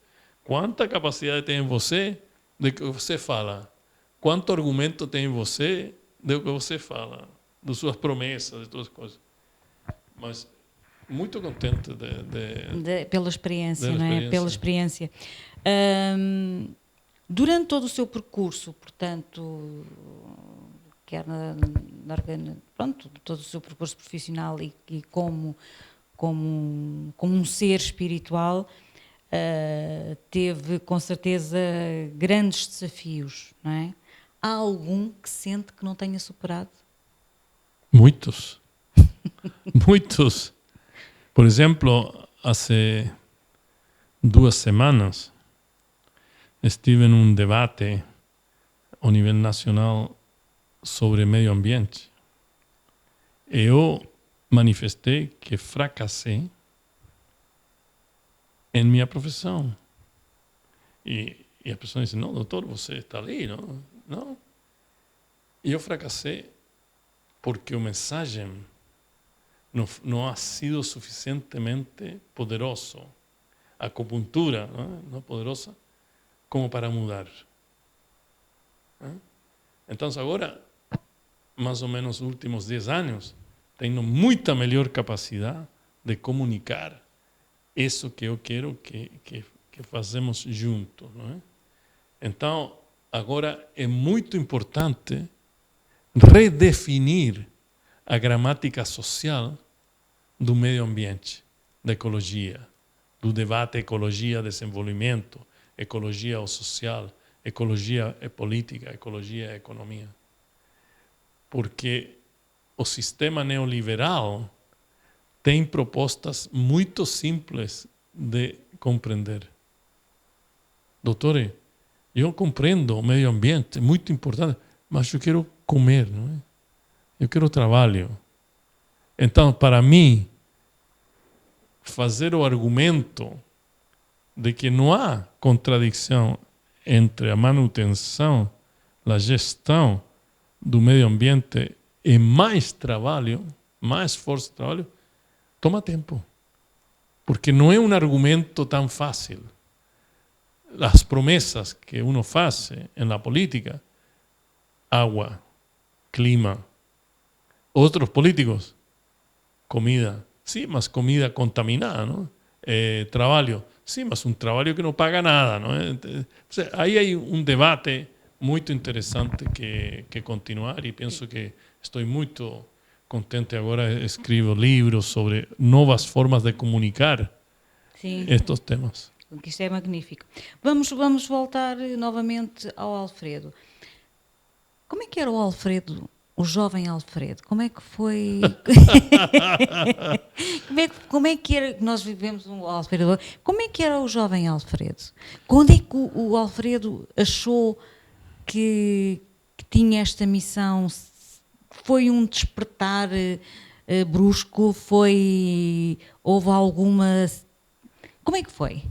Quanta capacidade tem em você de que você fala? Quanto argumento tem em você do que você fala? De suas promessas, de suas coisas. Mas muito contente pela experiência, não é? Pela experiência. Durante todo o seu percurso, portanto, quer pronto, todo o seu percurso profissional e como um ser espiritual, teve com certeza grandes desafios, não é? Há algum que sente que não tenha superado? Muitos. Muitos. Por exemplo, há 2 semanas estive num debate a nível nacional sobre meio ambiente. Eu manifestei que fracassei em minha profissão. E a pessoa disse, não, doutor, você está ali, não? Não. E eu fracassei porque a mensagem não ha sido suficientemente poderoso. A acupuntura não é poderosa como para mudar. Então, agora, mais ou menos nos últimos 10 anos, tenho muita melhor capacidade de comunicar isso que eu quero que fazemos juntos, não é? Então, agora é muito importante redefinir a gramática social do meio ambiente, da ecologia, do debate ecologia-desenvolvimento, ecologia social, ecologia e política, ecologia e economia. Porque o sistema neoliberal tem propostas muito simples de compreender. Doutores, eu compreendo o meio ambiente, muito importante, mas eu quero comer, não é? Eu quero trabalho. Então, para mim, fazer o argumento de que não há contradição entre a manutenção, a gestão do meio ambiente e mais trabalho, mais força de trabalho, toma tempo. Porque não é um argumento tão fácil. As promessas que uno faz na política, água, clima, outros políticos, comida. Sim, mas comida contaminada, não? Trabalho. Sim, mas um trabalho que não paga nada, não é? Aí há um debate muito interessante que continuar e penso que estou muito contente agora. Escrevo livros sobre novas formas de comunicar estes temas. Isto é magnífico. Vamos voltar novamente ao Alfredo. Como é que era o Alfredo o jovem Alfredo, como é que foi? Como é que era? Nós vivemos um Alfredo. Como é que era o jovem Alfredo? Quando é que o Alfredo achou que tinha esta missão? Foi um despertar brusco? Houve alguma? Como é que foi?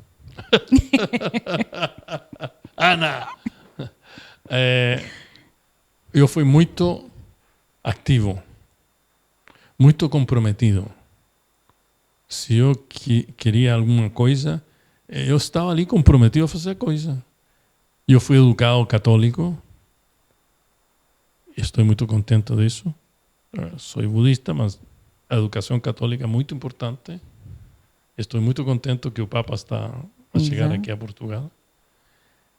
Ana, eu fui muito activo, muito comprometido. Se eu queria alguma coisa, eu estava ali comprometido a fazer a coisa. Eu fui educado católico, estou muito contente disso. Sou budista, mas a educação católica é muito importante. Estou muito contente que o Papa está a chegar aqui a Portugal.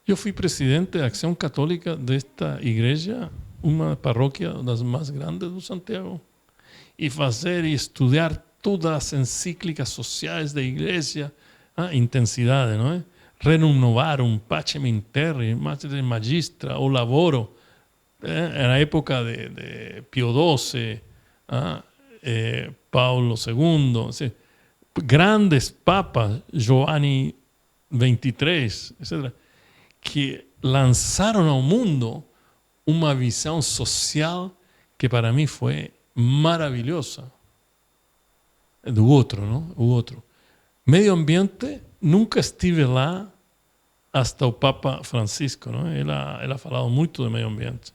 Eu fui presidente da Acção Católica desta igreja, uma paróquia das mais grandes do Santiago. E fazer e estudar todas as encíclicas sociais da igreja, intensidade, não é? Renum Novarum, Pacem in Terre, Mater Magistra, o Laboro, na época de Pio XII, Paulo II, assim, grandes papas, Giovanni XXIII, etc., que lançaram ao mundo uma visão social que para mim foi maravilhosa. Do outro, não? O outro. Meio ambiente, nunca estive lá hasta o Papa Francisco, não? Ela falava muito de meio ambiente.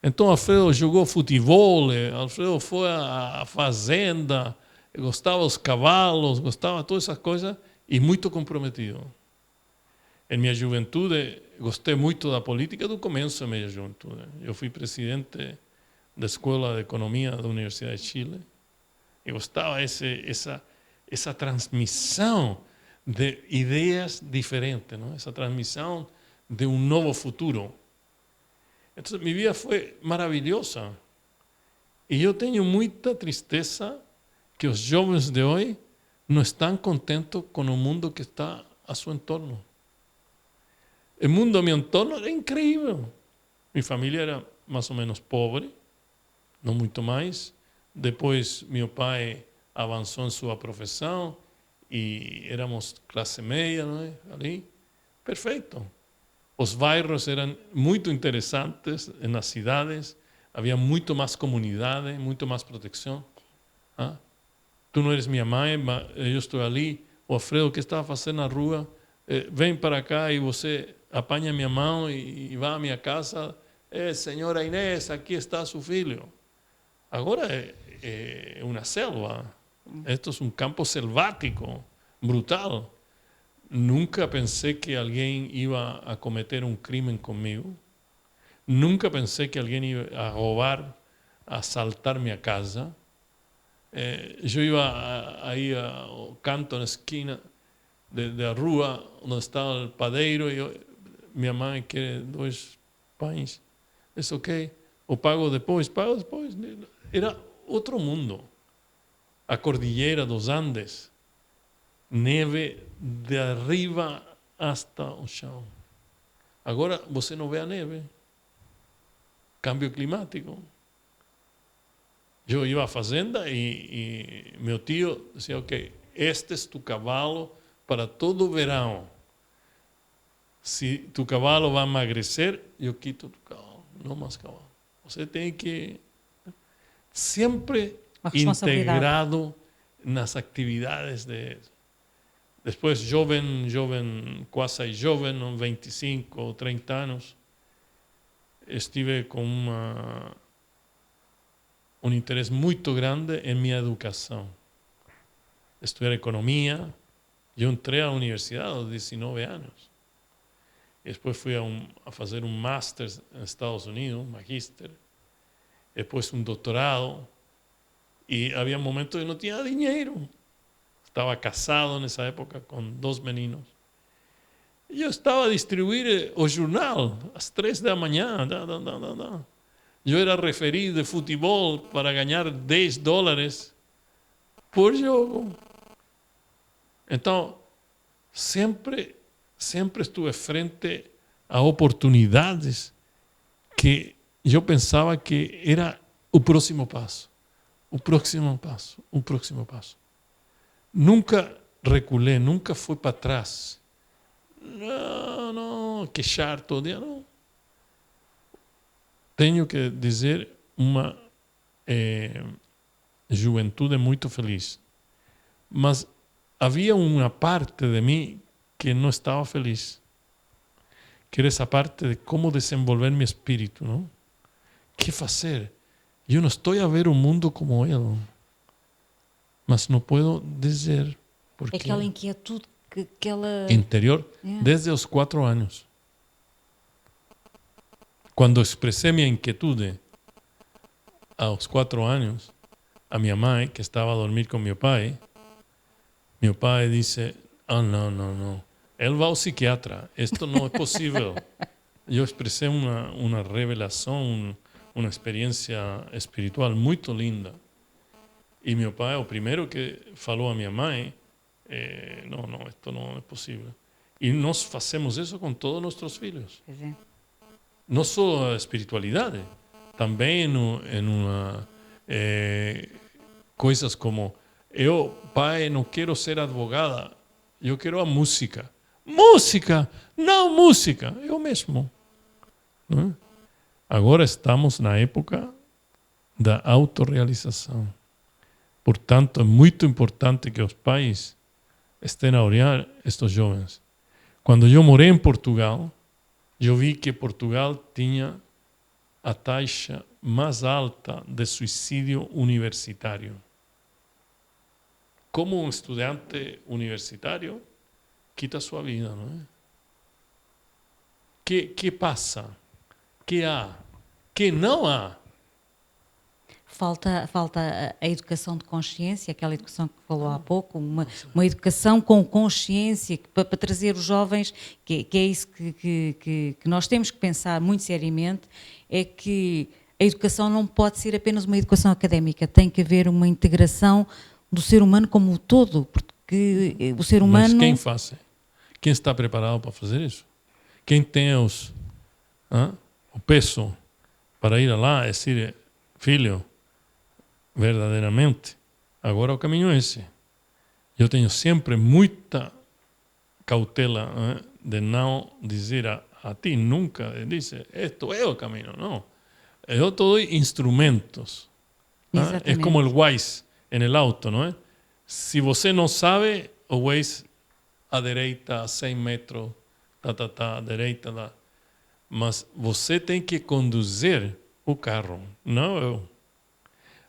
Então, Alfredo jogou futebol, Alfredo foi à fazenda, gostava dos cavalos, gostava de todas essas coisas e muito comprometido. Em minha juventude, gostei muito da política do começo da minha juventude. Eu fui presidente da Escola de Economia da Universidade de Chile e gostava essa transmissão de ideias diferentes, não? Essa transmissão de um novo futuro. Então, minha vida foi maravilhosa. E eu tenho muita tristeza que os jovens de hoje não estão contentes com o mundo que está a seu entorno. O mundo a meu entorno era incrível. Minha família era mais ou menos pobre, não muito mais. Depois, meu pai avançou em sua profissão e éramos classe média, não é? Ali. Perfeito. Os bairros eram muito interessantes nas cidades, havia muito mais comunidade, muito mais proteção. Tu não eres minha mãe, mas eu estou ali. O Alfredo, o que estava fazendo na rua? Vem para cá e você apanha minha mão e vai à minha casa. Senhora Inês, aqui está seu filho. Agora é uma selva. Esto é um campo selvático, brutal. Nunca pensei que alguém ia a cometer um crime comigo. Nunca pensei que alguém ia a roubar, a assaltar minha casa. Eu ia aí ao canto na esquina da rua onde estava o padeiro e minha mãe quer 2 pães. É ok. Eu pago depois. Era outro mundo. A Cordilheira dos Andes. Neve de arriba hasta o chão. Agora você não vê a neve. Cambio climático. Eu ia à fazenda e meu tio dizia, ok, este é tu cavalo para todo o verão. Se tu cavalo vai emagrecer, eu quito tu cavalo, não mais cavalo. Você tem que sempre integrado nas atividades de... Depois, jovem, quase jovem, 25 ou 30 anos, estive com um interesse muito grande em minha educação. Estudar economia. Eu entrei à universidade aos 19 anos. Depois fui a fazer um master nos Estados Unidos, um magíster. Depois um doutorado. E havia momentos que não tinha dinheiro. Estava casado nessa época com 2 meninos. E eu estava a distribuir o jornal às 3 da manhã. Eu era referido de futebol para ganhar $10 por jogo. Então, sempre estuve frente a oportunidades que eu pensava que era o próximo passo, o próximo passo, o próximo passo. Nunca reculei, nunca fui para trás. Não, queixar todo dia, não. Tenho que dizer, uma juventude muito feliz. Mas havia uma parte de mim que não estava feliz. Que era essa parte de como desenvolver meu espírito, não? O que fazer? Eu não estou a ver o mundo como ele. Mas não posso dizer porque... Aquela inquietude, aquela... Interior, desde os 4 anos. Quando expressei minha inquietude aos 4 anos, a minha mãe, que estava a dormir com meu pai disse, não, ele vai ao psiquiatra, isto não é possível. Eu expressei uma revelação, uma experiência espiritual muito linda. E meu pai, o primeiro que falou a minha mãe, não, isto não é possível. E nós fazemos isso com todos os nossos filhos. Não só a espiritualidade, também coisas como, eu, pai, não quero ser advogada, eu quero a música. Música! Não música! Eu mesmo. Não é? Agora estamos na época da autorrealização. Portanto, é muito importante que os pais estejam a olhar estes jovens. Quando eu morei em Portugal, eu vi que Portugal tinha a taxa mais alta de suicídio universitário. Como um estudante universitário quita sua vida, não é? Que passa? Que há? Que não há? Falta a educação de consciência, aquela educação que falou há pouco, uma educação com consciência para trazer os jovens, que é isso que nós temos que pensar muito seriamente, é que a educação não pode ser apenas uma educação académica, tem que haver uma integração do ser humano como um todo, porque o ser humano... Mas quem faz? Quem está preparado para fazer isso? Quem tem o peso para ir lá e dizer, filho, verdadeiramente, agora o caminho é esse. Eu tenho sempre muita cautela de não dizer a ti nunca, dizer, esto é o caminho, não. Eu te dou instrumentos. É como o Waze no auto, não é? Se você não sabe, o Waze à direita, a 100 metros, à direita, mas você tem que conduzir o carro, não eu.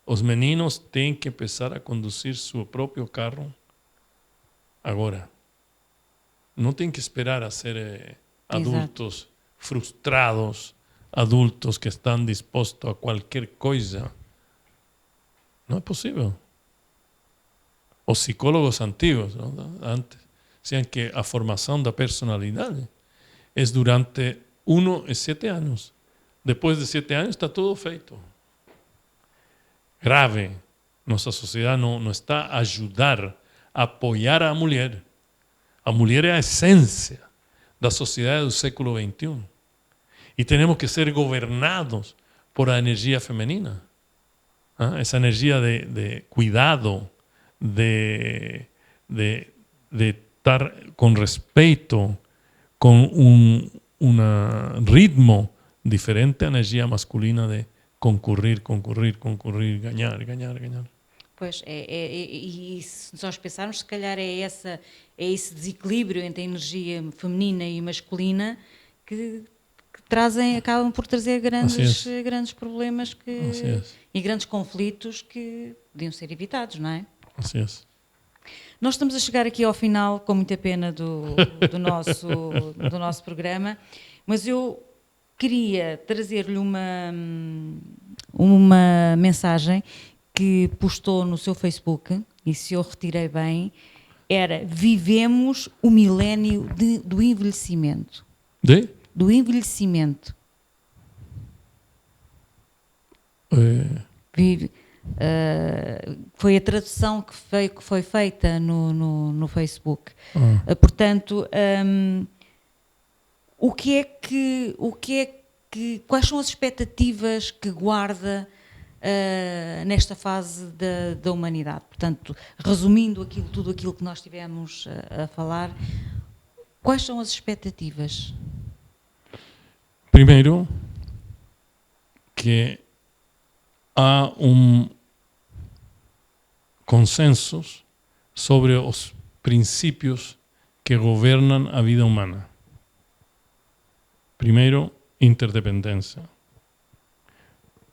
Os meninos têm que começar a conduzir seu próprio carro agora. Não tem que esperar a ser adultos frustrados, adultos que estão dispostos a qualquer coisa. Não é possível. Os psicólogos antigos, antes, diziam que a formação da personalidade é durante 1 e 7 anos. Depois de 7 anos está tudo feito. Grave. Nossa sociedade não está a ajudar, a apoiar a mulher. A mulher é a essência da sociedade do século XXI. E temos que ser governados por a energia feminina. Essa energia de cuidado, de estar com respeito, com um ritmo diferente à energia masculina de concorrer, ganhar. Pois, e se nós pensarmos, se calhar é esse desequilíbrio entre a energia feminina e masculina que acabam por trazer grandes problemas e grandes conflitos que podiam ser evitados, não é? Assim é. Nós estamos a chegar aqui ao final, com muita pena do nosso programa, mas eu queria trazer-lhe uma mensagem que postou no seu Facebook, e se eu retirei bem, era: vivemos o milénio do envelhecimento. Do envelhecimento. Foi a tradução que foi feita no Facebook. Portanto, o que é quais são as expectativas que guarda nesta fase da humanidade? Portanto, resumindo tudo aquilo que nós tivemos a falar, quais são as expectativas? Primeiro, que há consenso sobre os princípios que gobernam a vida humana. Primeiro, interdependência.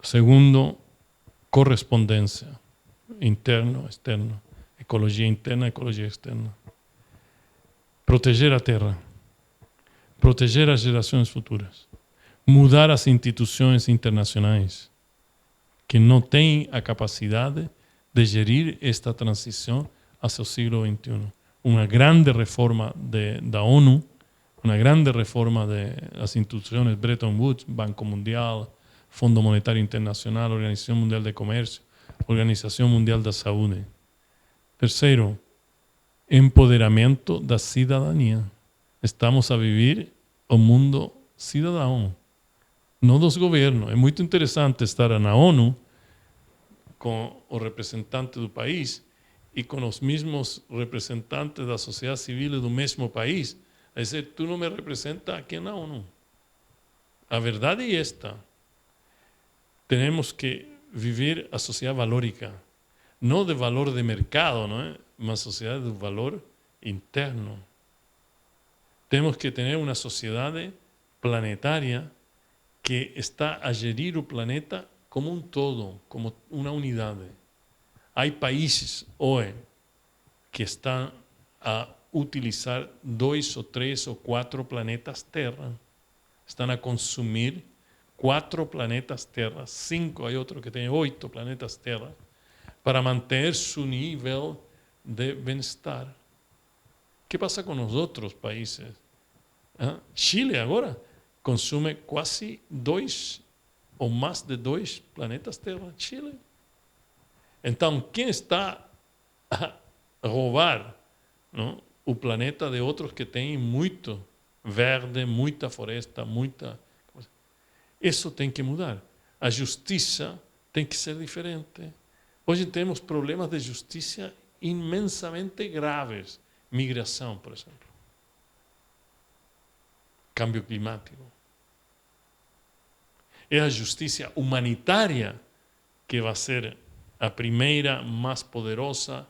Segundo, correspondência, interno, externo, ecologia interna, ecologia externa. Proteger a terra, proteger as gerações futuras, mudar as instituições internacionais que não têm a capacidade de gerir esta transição hacia o século XXI. Uma grande reforma da ONU, uma grande reforma das instituições Bretton Woods, Banco Mundial, Fundo Monetário Internacional, Organização Mundial de Comércio, Organização Mundial da Saúde. Terceiro, empoderamento da cidadania. Estamos a viver o mundo cidadão, não dos governos. É muito interessante estar na ONU com o representante do país e com os mesmos representantes da sociedade civil do mesmo país. É dizer, tu não me representas aqui na ONU. A verdade é esta. Temos que viver a sociedade valórica, não de valor de mercado, não é? Mas sociedade de valor interno. Temos que ter uma sociedade planetária que está a gerir o planeta como um todo, como uma unidade. Há países hoje que estão a utilizar 2 ou 3 ou 4 planetas Terra. Estão a consumir 4 planetas Terra, 5, há outro que tem 8 planetas Terra, para manter seu nível de bem-estar. O que passa com os outros países? Chile agora consume quase 2 ou mais de 2 planetas Terra. Chile. Então, quem está a roubar, não, o planeta de outros que têm muito verde, muita floresta, muita... Isso tem que mudar. A justiça tem que ser diferente. Hoje temos problemas de justiça imensamente graves. Migração, por exemplo. Cambio climático. É a justiça humanitária que vai ser a primeira, mais poderosa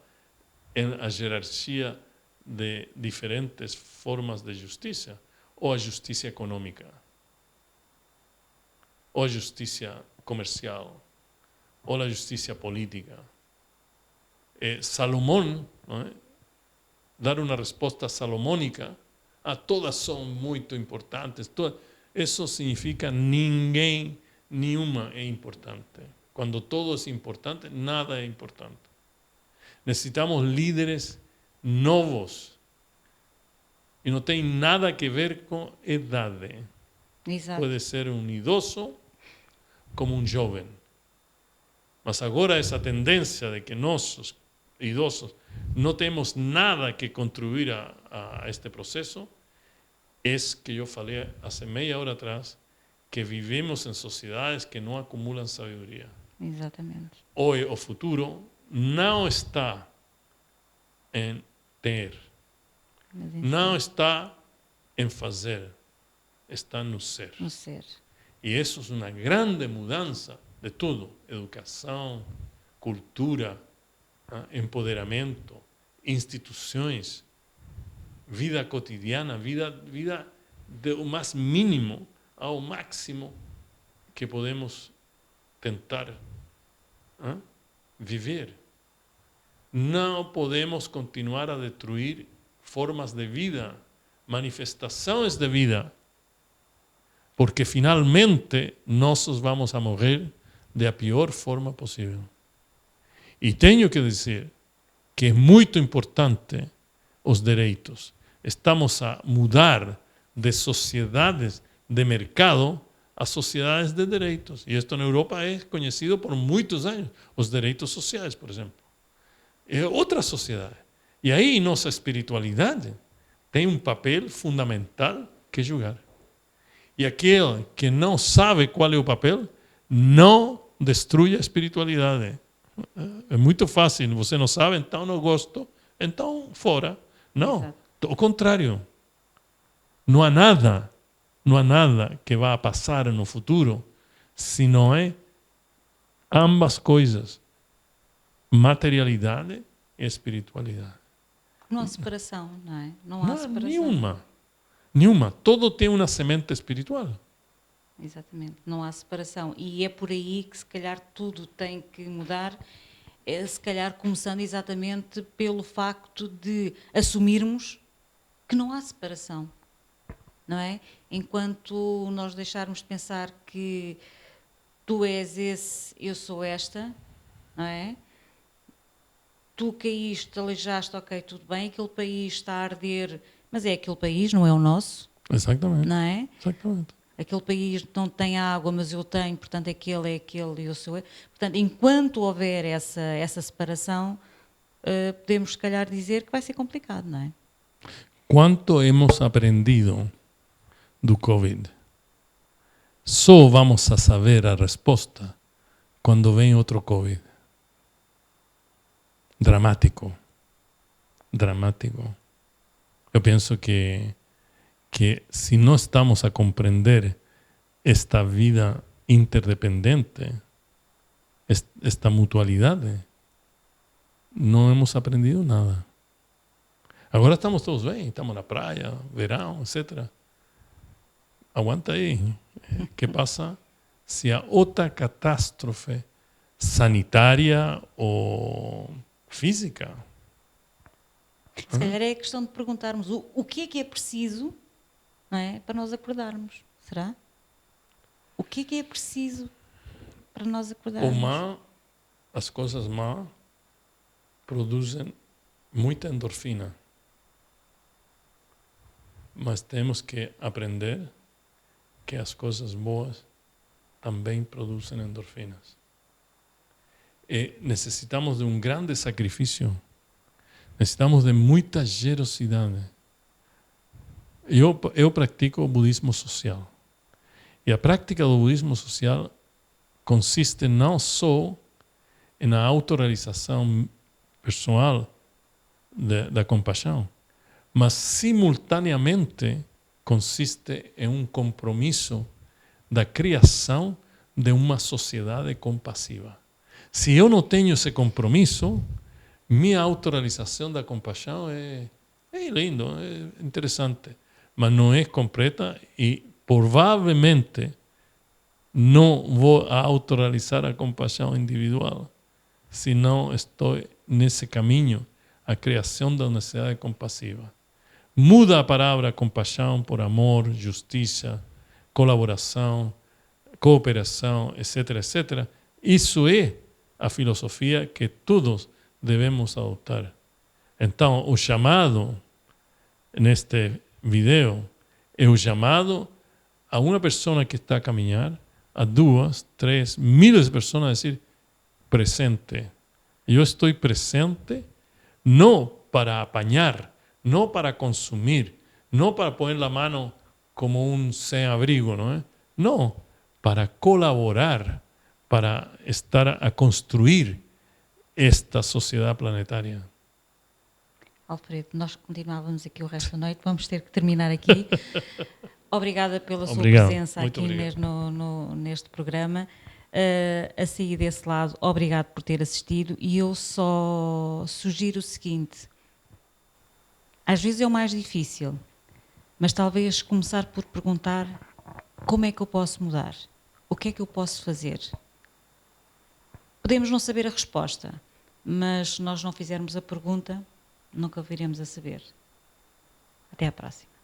na hierarquia de diferentes formas de justiça, ou a justiça econômica, ou a justiça comercial, ou a justiça política. Salomão, não é? Dar uma resposta salomônica, todas são muito importantes. Isso significa nenhuma é importante. Quando todo é importante, nada é importante. Necessitamos líderes novos. E não tem nada a ver com idade. Exato. Pode ser um idoso como um jovem. Mas agora essa tendência de que nós, os idosos, não temos nada que contribuir a este processo, é que eu falei há meia hora atrás, que vivemos em sociedades que não acumulam sabedoria. Exatamente. Hoje o futuro não está em ter, não está em fazer, está no ser. No ser. E isso é uma grande mudança de tudo: educação, cultura, empoderamento, instituições, vida cotidiana, vida do mais mínimo ao máximo que podemos tentar viver. Não podemos continuar a destruir formas de vida, manifestações de vida, porque finalmente nós vamos a morrer da pior forma possível. E tenho que dizer que é muito importante os direitos. Estamos a mudar de sociedades de mercado a sociedades de direitos. E isto na Europa é conhecido por muitos anos. Os direitos sociais, por exemplo. É outra sociedade. E aí nossa espiritualidade tem um papel fundamental que jogar. E aquele que não sabe qual é o papel, não destrui a espiritualidade. É muito fácil. Você não sabe, então não gosto, então fora. Não, Exato. ao contrário. Não há nada que vá passar no futuro se não é ambas coisas, materialidade e espiritualidade. Não há separação, não é? Não Não há há separação. nenhuma. Todo tem uma semente espiritual. Exatamente, não há separação. E é por aí que se calhar tudo tem que mudar, se calhar começando exatamente pelo facto de assumirmos que não há separação, não é? Enquanto nós deixarmos de pensar que tu és esse, eu sou esta, não é? Tu caíste, aleijaste, ok, tudo bem, aquele país está a arder, mas é aquele país, não é o nosso, Exatamente. não é? Exatamente. Aquele país não tem água, mas eu tenho, portanto aquele é aquele e eu sou eu. Portanto, enquanto houver essa separação, podemos se calhar dizer que vai ser complicado, não é? Quanto hemos aprendido do Covid? Só vamos a saber a resposta quando vem outro Covid. Dramático. Eu penso que se não estamos a compreender esta vida interdependente, esta mutualidade, não hemos aprendido nada. Agora estamos todos bem, estamos na praia, verão, etc. Aguanta aí. O que passa se há outra catástrofe sanitária ou física? Se calhar é a questão de perguntarmos o que é preciso, não é, para nós acordarmos. Será? O que é preciso para nós O acordarmos? má, as coisas má produzem muita endorfina. Mas temos que aprender que as coisas boas também produzem endorfinas. E necessitamos de um grande sacrifício. Necessitamos de muita generosidade. Eu pratico o budismo social. E a prática do budismo social consiste não só na autorrealização pessoal da compaixão, mas simultaneamente consiste em um compromisso da criação de uma sociedade compassiva. Se eu não tenho esse compromisso, minha autorrealização da compaixão é lindo, é interessante, mas não é completa e provavelmente não vou autorrealizar a compaixão individual se não estou nesse caminho, a criação da necessidade compassiva. Muda a palavra compaixão por amor, justiça, colaboração, cooperação, etc., etc. Isso é a filosofia que todos devemos adotar. Então, o chamado neste vídeo é o chamado a uma pessoa que está a caminhar, a 2, 3, miles de pessoas a dizer presente. Eu estou presente não para apañar, não para consumir, não para pôr a mão como um sem-abrigo, não é? Não, para colaborar, para estar a construir esta sociedade planetária. Alfredo, nós continuávamos aqui o resto da noite, vamos ter que terminar aqui. Obrigada pela sua presença Muito aqui obrigado. neste programa. A sair desse lado, obrigado por ter assistido e eu só sugiro o seguinte, às vezes é o mais difícil, mas talvez começar por perguntar como é que eu posso mudar? O que é que eu posso fazer? Podemos não saber a resposta, mas se nós não fizermos a pergunta, nunca viremos a saber. Até à próxima.